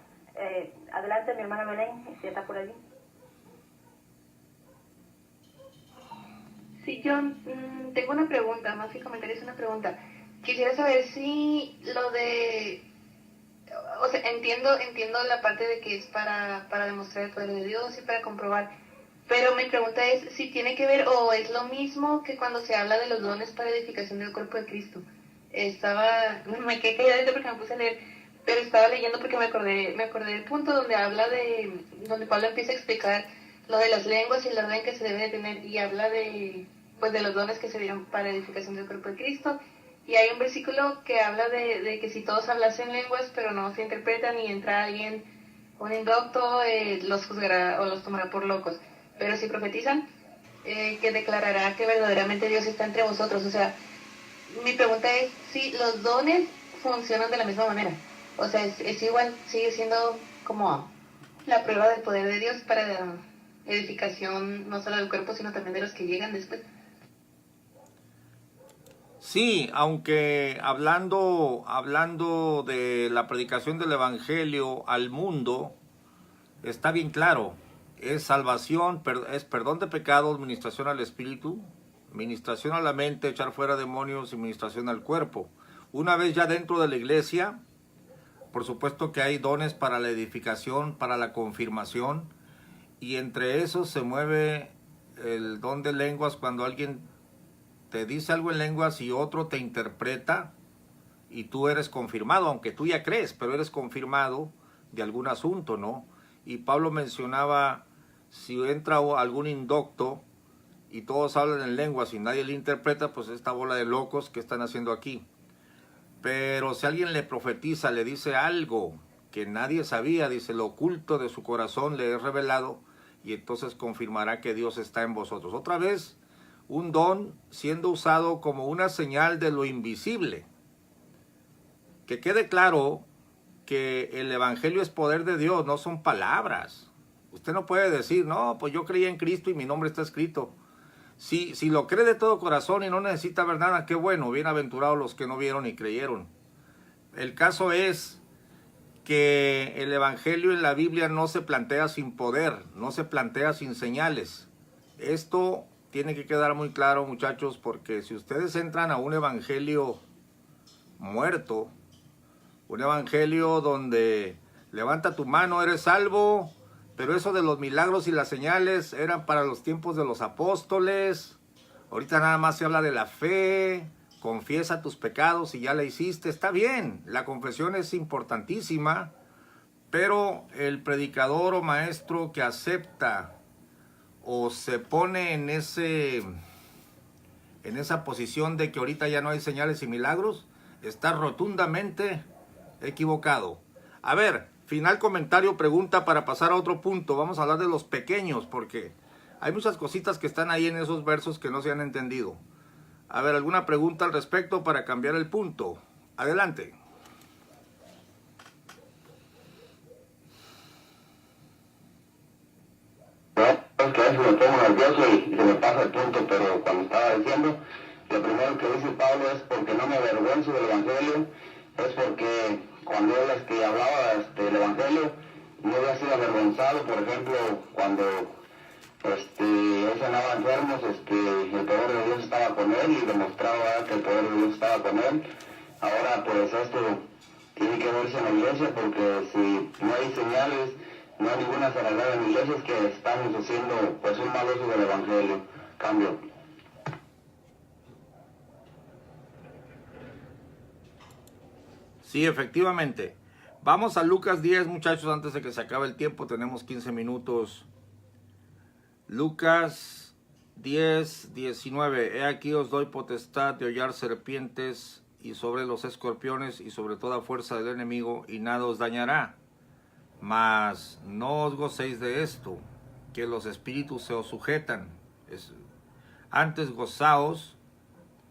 Adelante, mi hermana Belén, si está por allí. Sí, yo tengo una pregunta, más que comentarios, una pregunta. Quisiera saber si lo de, o sea, entiendo la parte de que es para demostrar el poder de Dios y para comprobar, pero mi pregunta es si tiene que ver o es lo mismo que cuando se habla de los dones para edificación del cuerpo de Cristo. Me quedé calladita porque me puse a leer, pero estaba leyendo porque me acordé del punto donde donde Pablo empieza a explicar lo de las lenguas y el orden que se debe de tener, y habla de los dones que se dieron para edificación del cuerpo de Cristo. Y hay un versículo que habla de que si todos hablasen lenguas pero no se interpretan y entra alguien, un indocto, los juzgará o los tomará por locos. Pero si profetizan, que declarará que verdaderamente Dios está entre vosotros. O sea, mi pregunta es si los dones funcionan de la misma manera. O sea, es igual, sigue siendo como la prueba del poder de Dios para edificación no solo del cuerpo, sino también de los que llegan después. Sí, aunque hablando de la predicación del Evangelio al mundo, está bien claro. Es salvación, es perdón de pecados, ministración al espíritu, ministración a la mente, echar fuera demonios y ministración al cuerpo. Una vez ya dentro de la iglesia, por supuesto que hay dones para la edificación, para la confirmación, y entre esos se mueve el don de lenguas cuando alguien te dice algo en lenguas y otro te interpreta y tú eres confirmado, aunque tú ya crees, pero eres confirmado de algún asunto, ¿no? Y Pablo mencionaba, si entra algún indocto y todos hablan en lenguas y nadie le interpreta, pues esta bola de locos que están haciendo aquí. Pero si alguien le profetiza, le dice algo que nadie sabía, dice, lo oculto de su corazón le he revelado, y entonces confirmará que Dios está en vosotros. Otra vez, un don siendo usado como una señal de lo invisible. Que quede claro que el Evangelio es poder de Dios, no son palabras. Usted no puede decir, no, pues yo creí en Cristo y mi nombre está escrito. Si lo cree de todo corazón y no necesita ver nada, qué bueno, bienaventurados los que no vieron y creyeron. El caso es que el Evangelio en la Biblia no se plantea sin poder, no se plantea sin señales. Esto tiene que quedar muy claro, muchachos, porque si ustedes entran a un evangelio muerto, un evangelio donde levanta tu mano, eres salvo, pero eso de los milagros y las señales eran para los tiempos de los apóstoles. Ahorita nada más se habla de la fe, confiesa tus pecados y ya la hiciste. Está bien, la confesión es importantísima, pero el predicador o maestro que acepta o se pone en esa posición de que ahorita ya no hay señales y milagros, está rotundamente equivocado. A ver, final comentario, pregunta para pasar a otro punto. Vamos a hablar de los pequeños porque hay muchas cositas que están ahí en esos versos que no se han entendido. A ver, ¿alguna pregunta al respecto para cambiar el punto? Adelante. Es que a veces me pongo nervioso y se me pasa el punto, pero cuando estaba diciendo, lo primero que dice Pablo es porque no me avergüenzo del Evangelio, es porque cuando él hablaba del Evangelio, no había sido avergonzado. Por ejemplo, cuando él sanaba enfermos, el poder de Dios estaba con él y demostraba que el poder de Dios estaba con él. Ahora pues esto tiene que verse en la iglesia, porque si no hay señales, no hay ninguna sanidad en iglesias, que estamos haciendo pues un mal uso del Evangelio. Cambio. Sí, efectivamente. Vamos a Lucas 10, muchachos, antes de que se acabe el tiempo. Tenemos 15 minutos. Lucas 10, 19. He aquí os doy potestad de hollar serpientes y sobre los escorpiones y sobre toda fuerza del enemigo, y nada os dañará. Mas no os gocéis de esto, que los espíritus se os sujetan. Antes gozaos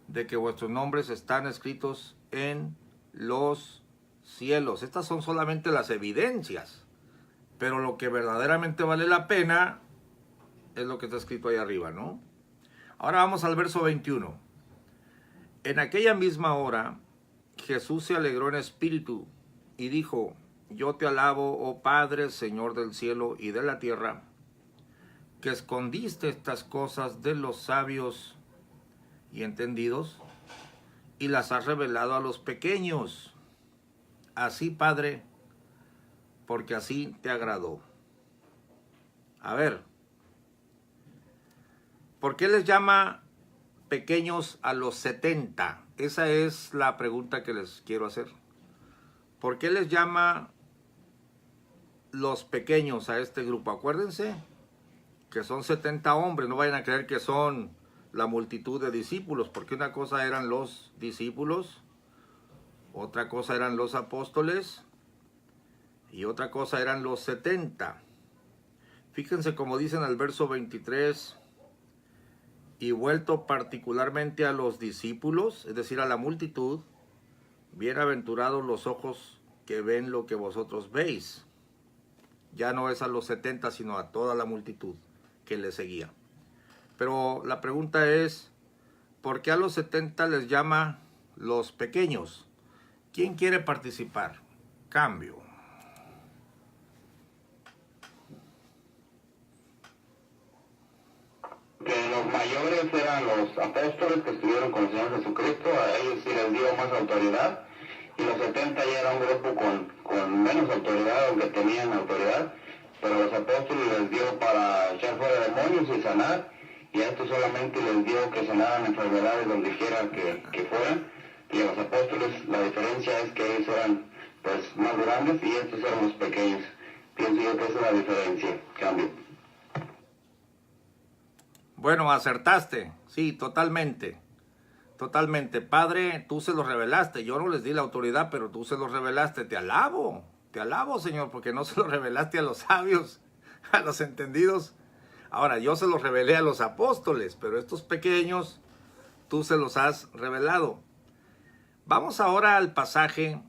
de que vuestros nombres están escritos en los cielos. Estas son solamente las evidencias, pero lo que verdaderamente vale la pena es lo que está escrito ahí arriba, ¿no? Ahora vamos al verso 21. En aquella misma hora, Jesús se alegró en espíritu y dijo: yo te alabo, oh Padre, Señor del cielo y de la tierra, que escondiste estas cosas de los sabios y entendidos y las has revelado a los pequeños. Así, Padre, porque así te agradó. A ver, ¿por qué les llama pequeños a los 70? Esa es la pregunta que les quiero hacer. ¿Por qué les llama los pequeños a este grupo? Acuérdense que son 70 hombres, no vayan a creer que son la multitud de discípulos, porque una cosa eran los discípulos, otra cosa eran los apóstoles y otra cosa eran los 70. Fíjense como dicen al verso 23, y vuelto particularmente a los discípulos, es decir, a la multitud, bienaventurados los ojos que ven lo que vosotros veis. Ya no es a los 70, sino a toda la multitud que le seguía. Pero la pregunta es, ¿por qué a los 70 les llama los pequeños? ¿Quién quiere participar? Cambio. Que los mayores eran los apóstoles que estuvieron con el Señor Jesucristo, a ellos sí les dio más autoridad, y los 70 ya era un grupo con menos autoridad, aunque tenían autoridad, pero los apóstoles les dio para echar fuera demonios y sanar, y a estos solamente les dio que sanaran enfermedades donde quiera que fueran, y a los apóstoles la diferencia es que ellos eran pues más grandes y estos eran los pequeños. Pienso yo que esa es la diferencia, cambio. Bueno, acertaste, sí, totalmente, totalmente. Padre, tú se los revelaste, yo no les di la autoridad, pero tú se los revelaste. Te alabo, Señor, porque no se los revelaste a los sabios, a los entendidos. Ahora, yo se los revelé a los apóstoles, pero estos pequeños, tú se los has revelado. Vamos ahora al pasaje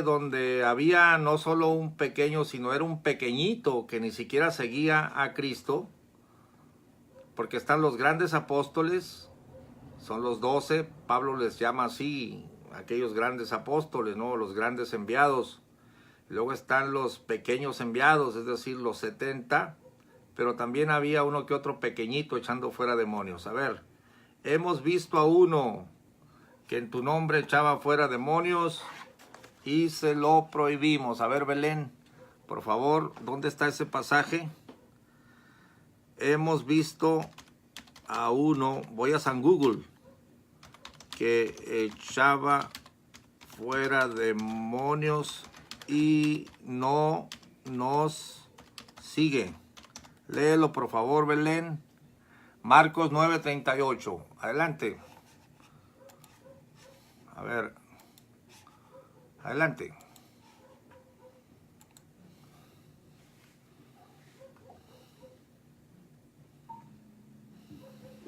donde había no solo un pequeño, sino era un pequeñito que ni siquiera seguía a Cristo, porque están los grandes apóstoles, son los 12, Pablo les llama así, aquellos grandes apóstoles, ¿no? Los grandes enviados. Luego están los pequeños enviados, es decir, los 70, pero también había uno que otro pequeñito echando fuera demonios. A ver, hemos visto a uno que en tu nombre echaba fuera demonios y se lo prohibimos. A ver, Belén, por favor, ¿dónde está ese pasaje? Hemos visto a uno, voy a San Google, que echaba fuera demonios y no nos sigue. Léelo, por favor, Belén. Marcos 9:38. Adelante. A ver. Adelante.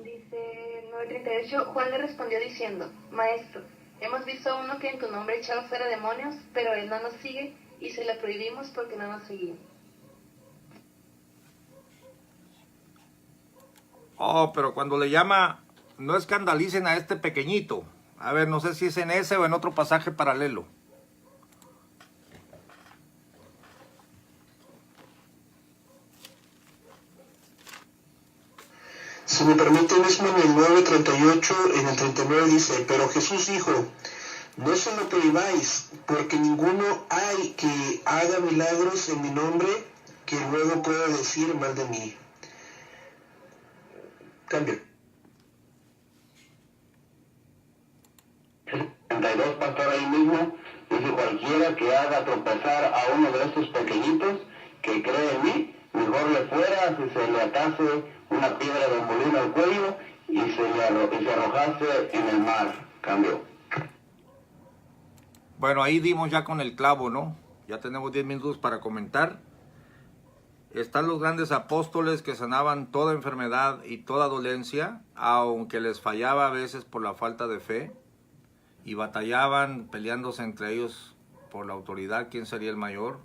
Dice 9:38, Juan le respondió diciendo: Maestro, hemos visto a uno que en tu nombre echaba fuera demonios, pero él no nos sigue y se lo prohibimos porque no nos seguía. Oh, pero cuando le llama, no escandalicen a este pequeñito. A ver, no sé si es en ese o en otro pasaje paralelo. Si me permite, mismo en el 9:38, en el 39 dice: pero Jesús dijo: no se lo prohibáis, porque ninguno hay que haga milagros en mi nombre que luego pueda decir mal de mí. Cambio. 32, pastor, ahí mismo, dice: cualquiera que haga tropezar a uno de estos pequeñitos que cree en mí, mejor le fuera si se le atase una piedra de molino al cuello y se arrojase en el mar. Cambio. Bueno, ahí dimos ya con el clavo, ¿no? Ya tenemos 10 minutos para comentar. Están los grandes apóstoles que sanaban toda enfermedad y toda dolencia, aunque les fallaba a veces por la falta de fe, y batallaban peleándose entre ellos por la autoridad, quién sería el mayor.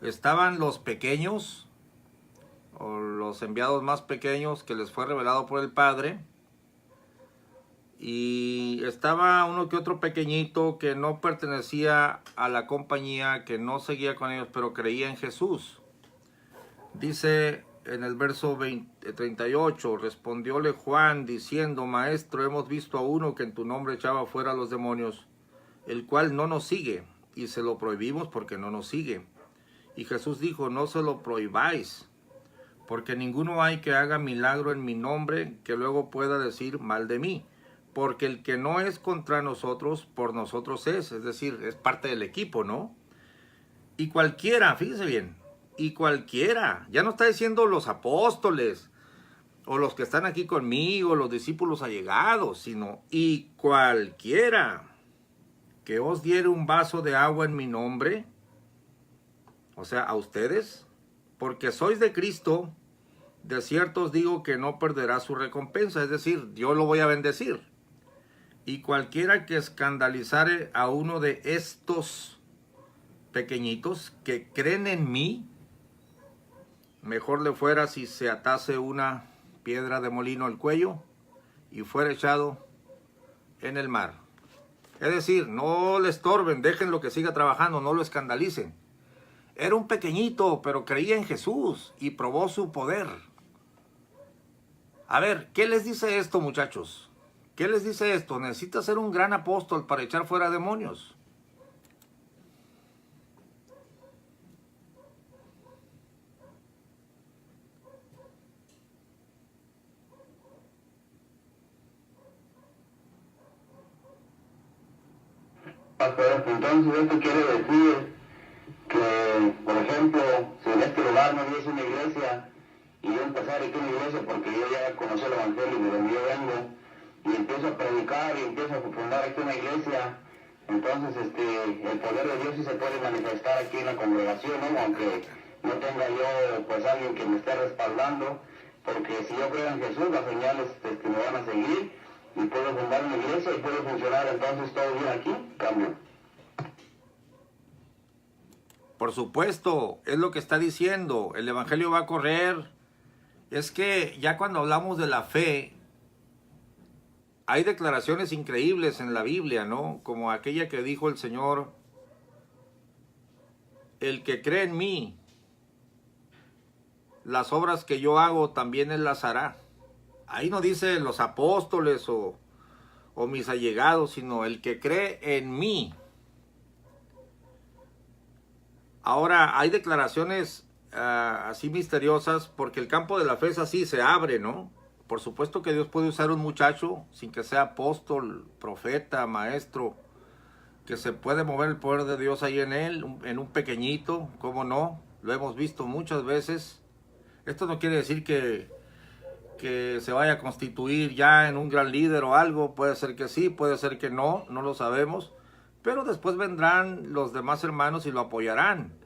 Estaban los pequeños, o los enviados más pequeños que les fue revelado por el Padre. Y estaba uno que otro pequeñito que no pertenecía a la compañía, que no seguía con ellos, pero creía en Jesús. Dice en el verso 38, respondióle Juan diciendo, Maestro, hemos visto a uno que en tu nombre echaba fuera a los demonios, el cual no nos sigue, y se lo prohibimos porque no nos sigue. Y Jesús dijo, no se lo prohibáis, porque ninguno hay que haga milagro en mi nombre que luego pueda decir mal de mí. Porque el que no es contra nosotros, por nosotros es decir, es parte del equipo, ¿no? Y cualquiera, fíjese bien, y cualquiera, ya no está diciendo los apóstoles, o los que están aquí conmigo, los discípulos allegados, sino y cualquiera que os diere un vaso de agua en mi nombre, o sea, a ustedes, porque sois de Cristo, de cierto os digo que no perderá su recompensa, es decir, yo lo voy a bendecir. Y cualquiera que escandalizare a uno de estos pequeñitos que creen en mí, mejor le fuera si se atase una piedra de molino al cuello y fuera echado en el mar. Es decir, no le estorben, déjenlo que siga trabajando, no lo escandalicen. Era un pequeñito, pero creía en Jesús y probó su poder. A ver, ¿qué les dice esto, muchachos? ¿Qué les dice esto? Necesita ser un gran apóstol para echar fuera demonios. Pastor, entonces esto quiere decir que, por ejemplo, si en este lugar no hubiese una iglesia y yo empezara aquí una iglesia porque yo ya conocí el Evangelio y de donde yo vengo, y empiezo a predicar y empiezo a fundar aquí una iglesia, entonces el poder de Dios sí se puede manifestar aquí en la congregación, ¿no? Aunque no tenga yo pues alguien que me esté respaldando, porque si yo creo en Jesús, las señales me van a seguir y puedo fundar una iglesia y puede funcionar entonces todo bien aquí, cambio. Por supuesto, es lo que está diciendo, el evangelio va a correr. Es que ya cuando hablamos de la fe, hay declaraciones increíbles en la Biblia, ¿no? Como aquella que dijo el Señor, el que cree en mí, las obras que yo hago también él las hará. Ahí no dice los apóstoles o mis allegados, sino el que cree en mí. Ahora, hay declaraciones así misteriosas, porque el campo de la fe es así, se abre, ¿no? Por supuesto que Dios puede usar un muchacho sin que sea apóstol, profeta, maestro, que se puede mover el poder de Dios ahí en él, en un pequeñito, ¿cómo no? Lo hemos visto muchas veces. Esto no quiere decir que se vaya a constituir ya en un gran líder o algo. Puede ser que sí, puede ser que no, no lo sabemos. Pero después vendrán los demás hermanos y lo apoyarán.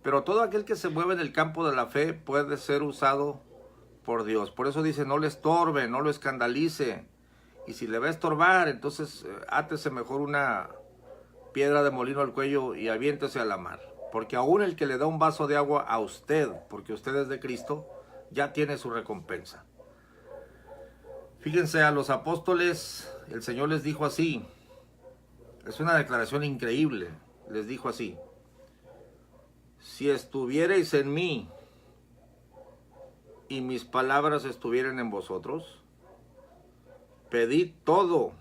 Pero todo aquel que se mueve en el campo de la fe puede ser usado por Dios. Por eso dice, no le estorbe, no lo escandalice. Y si le va a estorbar, entonces átese mejor una piedra de molino al cuello y aviéntese a la mar. Porque aún el que le da un vaso de agua a usted, porque usted es de Cristo, ya tiene su recompensa. Fíjense, a los apóstoles, el Señor les dijo así. Es una declaración increíble. Les dijo así. Si estuvierais en mí y mis palabras estuvieran en vosotros, pedid todo.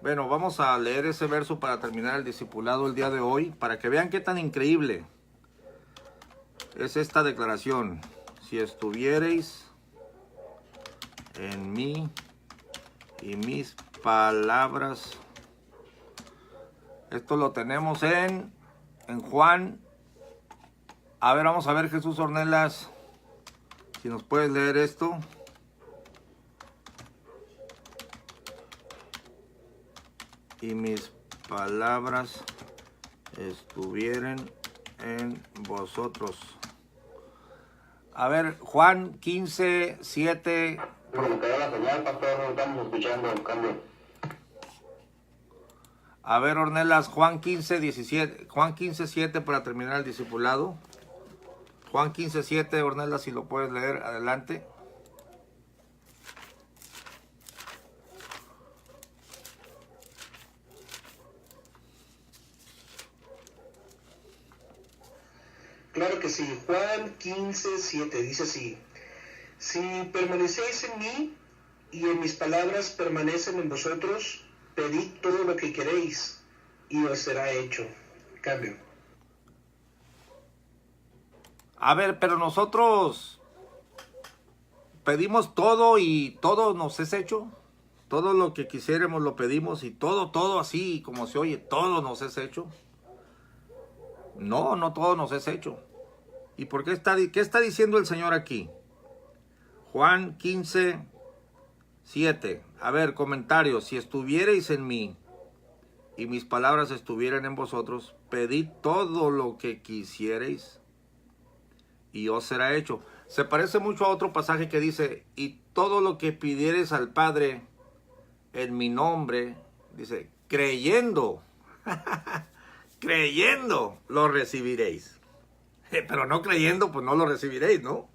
Bueno, vamos a leer ese verso para terminar el discipulado el día de hoy, para que vean qué tan increíble es esta declaración. Si estuvierais en mí y mis palabras. Esto lo tenemos en Juan. A ver, vamos a ver, Jesús Ornelas, si nos puedes leer esto. Y mis palabras estuvieran en vosotros. A ver, Juan 15, 7. Por lo que da la señal, pastor, no estamos escuchando, cambio. A ver, Ornelas, Juan 15, 17, Juan 15, 7 para terminar el discipulado. Juan 15:7, Ornella, si lo puedes leer, adelante. Claro que sí, Juan 15:7 dice así: si permanecéis en mí y en mis palabras permanecen en vosotros, pedid todo lo que queréis y os será hecho. Cambio. A ver, pero nosotros pedimos todo y todo nos es hecho. Todo lo que quisiéramos lo pedimos y todo así como se oye, todo nos es hecho. No, no todo nos es hecho. ¿Y por qué qué está diciendo el Señor aquí? Juan 15:7. A ver, comentarios. Si estuvierais en mí y mis palabras estuvieran en vosotros, pedid todo lo que quisierais y os será hecho. Se parece mucho a otro pasaje que dice, y todo lo que pidiereis al Padre en mi nombre, dice, creyendo, creyendo lo recibiréis. Pero no creyendo, pues no lo recibiréis, ¿no?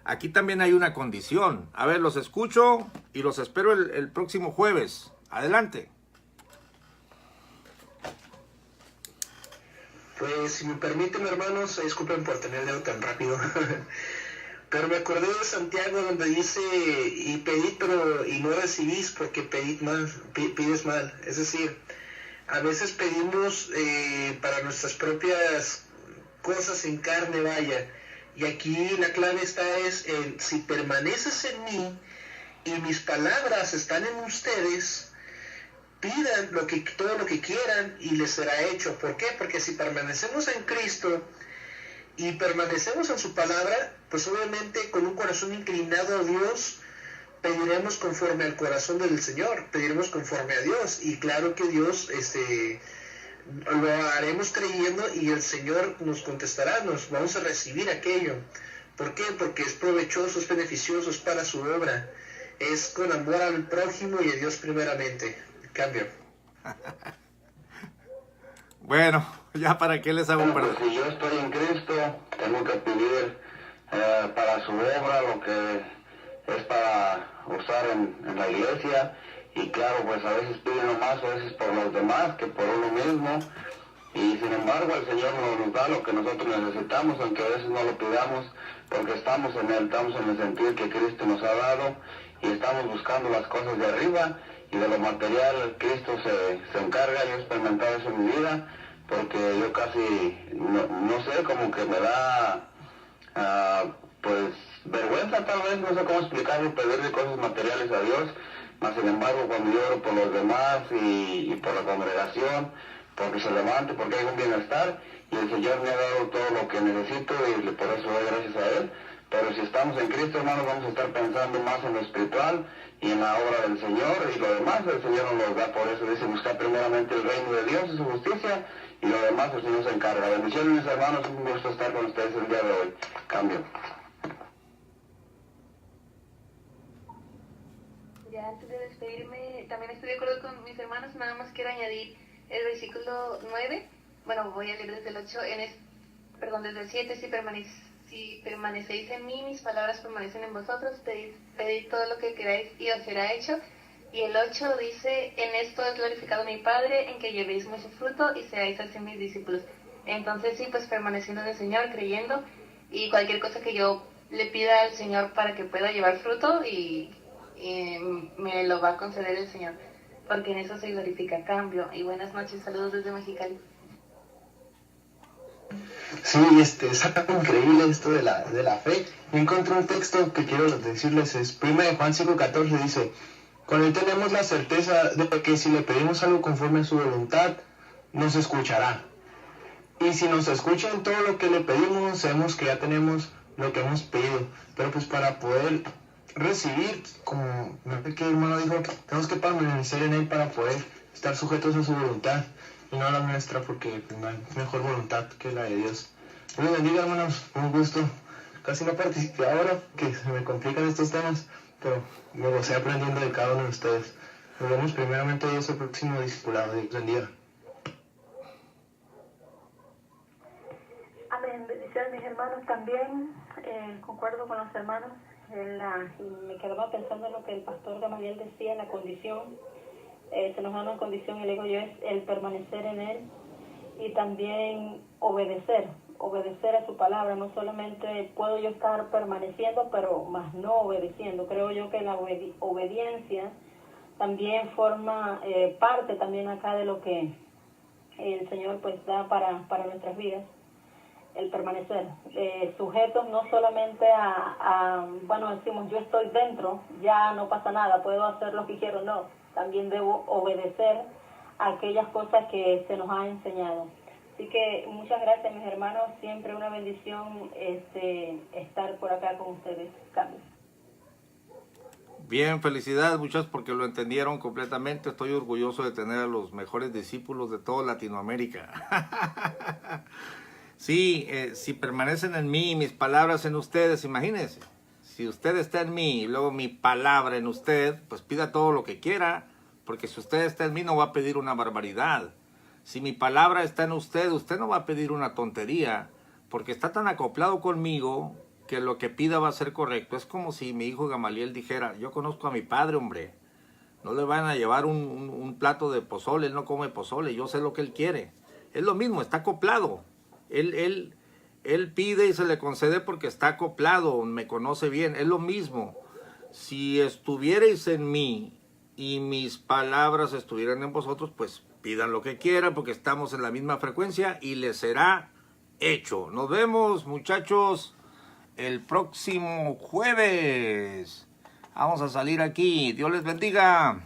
Aquí también hay una condición. A ver, los escucho y los espero el próximo jueves. Adelante. Pues si me permiten, hermanos, disculpen por tener el dedo tan rápido. Pero me acordé de Santiago donde dice, y pedid pero y no recibís porque pedid mal, pides mal. Es decir, a veces pedimos para nuestras propias cosas en carne, vaya. Y aquí la clave es en si permaneces en mí y mis palabras están en ustedes, pidan todo lo que quieran y les será hecho. ¿Por qué? Porque si permanecemos en Cristo y permanecemos en su palabra, pues obviamente con un corazón inclinado a Dios, pediremos conforme al corazón del Señor, pediremos conforme a Dios, y claro que Dios lo haremos creyendo y el Señor nos contestará, nos vamos a recibir aquello. ¿Por qué? Porque es provechoso, es beneficioso, es para su obra, es con amor al prójimo y a Dios primeramente. Cambio. Bueno, ya para qué les hago Bueno, perdón. pues si yo estoy en Cristo, tengo que pedir para su obra lo que es para usar en la iglesia, y claro, pues a veces piden más, a veces por los demás que por uno mismo, y sin embargo el Señor nos da lo que nosotros necesitamos, aunque a veces no lo pidamos, porque estamos en Él, estamos en el sentir que Cristo nos ha dado, y estamos buscando las cosas de arriba, y de lo material Cristo se encarga. Yo he experimentado eso en mi vida, porque yo casi, no sé, como que me da, pues, vergüenza tal vez, no sé cómo explicarlo, pedirle cosas materiales a Dios, mas sin embargo cuando yo oro por los demás y por la congregación, porque se levante, porque hay un bienestar, y el Señor me ha dado todo lo que necesito, y por eso doy gracias a Él. Pero si estamos en Cristo, hermanos, vamos a estar pensando más en lo espiritual y en la obra del Señor, y lo demás el Señor nos da. Por eso dice, buscar primeramente el reino de Dios y su justicia, y lo demás el Señor se encarga. Bendiciones, mis hermanos, es un gusto estar con ustedes el día de hoy. Cambio. Ya antes de despedirme, también estoy de acuerdo con mis hermanos, nada más quiero añadir el versículo 9, bueno, voy a leer desde el 8, desde el 7, si permanecéis en mí, mis palabras permanecen en vosotros, pedid todo lo que queráis y os será hecho. Y el 8 dice, en esto es glorificado mi Padre, en que llevéis mucho fruto y seáis así mis discípulos. Entonces sí, pues permaneciendo en el Señor, creyendo, y cualquier cosa que yo le pida al Señor para que pueda llevar fruto, y me lo va a conceder el Señor, porque en eso se glorifica. Cambio. Y buenas noches, saludos desde Mexicali. Sí, es algo increíble esto de la fe. Yo encontré un texto que quiero decirles, es 1 Juan 5:14, dice, con él tenemos la certeza de que si le pedimos algo conforme a su voluntad, nos escuchará. Y si nos escucha en todo lo que le pedimos, sabemos que ya tenemos lo que hemos pedido. Pero pues para poder recibir, como que el hermano dijo, tenemos que permanecer en él para poder estar sujetos a su voluntad y no a la nuestra, porque pues, no hay mejor voluntad que la de Dios. Dios les bendiga, hermanos, un gusto. Casi no participé ahora, que se me complican estos temas, pero me gocé aprendiendo de cada uno de ustedes. Nos vemos primeramente Dios el próximo discipulado. Dios bendiga. Amén. Bendiciones, mis hermanos. También también concuerdo con los hermanos y me quedaba pensando en lo que el pastor Gamaliel decía, la condición, se nos da una condición, y le digo yo, es el permanecer en él y también obedecer a su palabra. No solamente puedo yo estar permaneciendo, pero más no obedeciendo. Creo yo que la obediencia también forma parte también acá de lo que el Señor pues da para nuestras vidas, el permanecer sujetos no solamente bueno, decimos yo estoy dentro, ya no pasa nada, puedo hacer lo que quiero, no, también debo obedecer a aquellas cosas que se nos ha enseñado. Así que muchas gracias, mis hermanos, siempre una bendición estar por acá con ustedes. Carlos. Bien, felicidades muchachos porque lo entendieron completamente. Estoy orgulloso de tener a los mejores discípulos de toda Latinoamérica. Sí, si permanecen en mí y mis palabras en ustedes, imagínense. Si usted está en mí y luego mi palabra en usted, pues pida todo lo que quiera, porque si usted está en mí no va a pedir una barbaridad. Si mi palabra está en usted, usted no va a pedir una tontería, porque está tan acoplado conmigo que lo que pida va a ser correcto. Es como si mi hijo Gamaliel dijera, yo conozco a mi padre, hombre, no le van a llevar un plato de pozole, él no come pozole, yo sé lo que él quiere. Es lo mismo, está acoplado. Él pide y se le concede porque está acoplado, me conoce bien, es lo mismo. Si estuvierais en mí y mis palabras estuvieran en vosotros, pues pidan lo que quieran porque estamos en la misma frecuencia y les será hecho. Nos vemos, muchachos, el próximo jueves. Vamos a salir aquí. Dios les bendiga.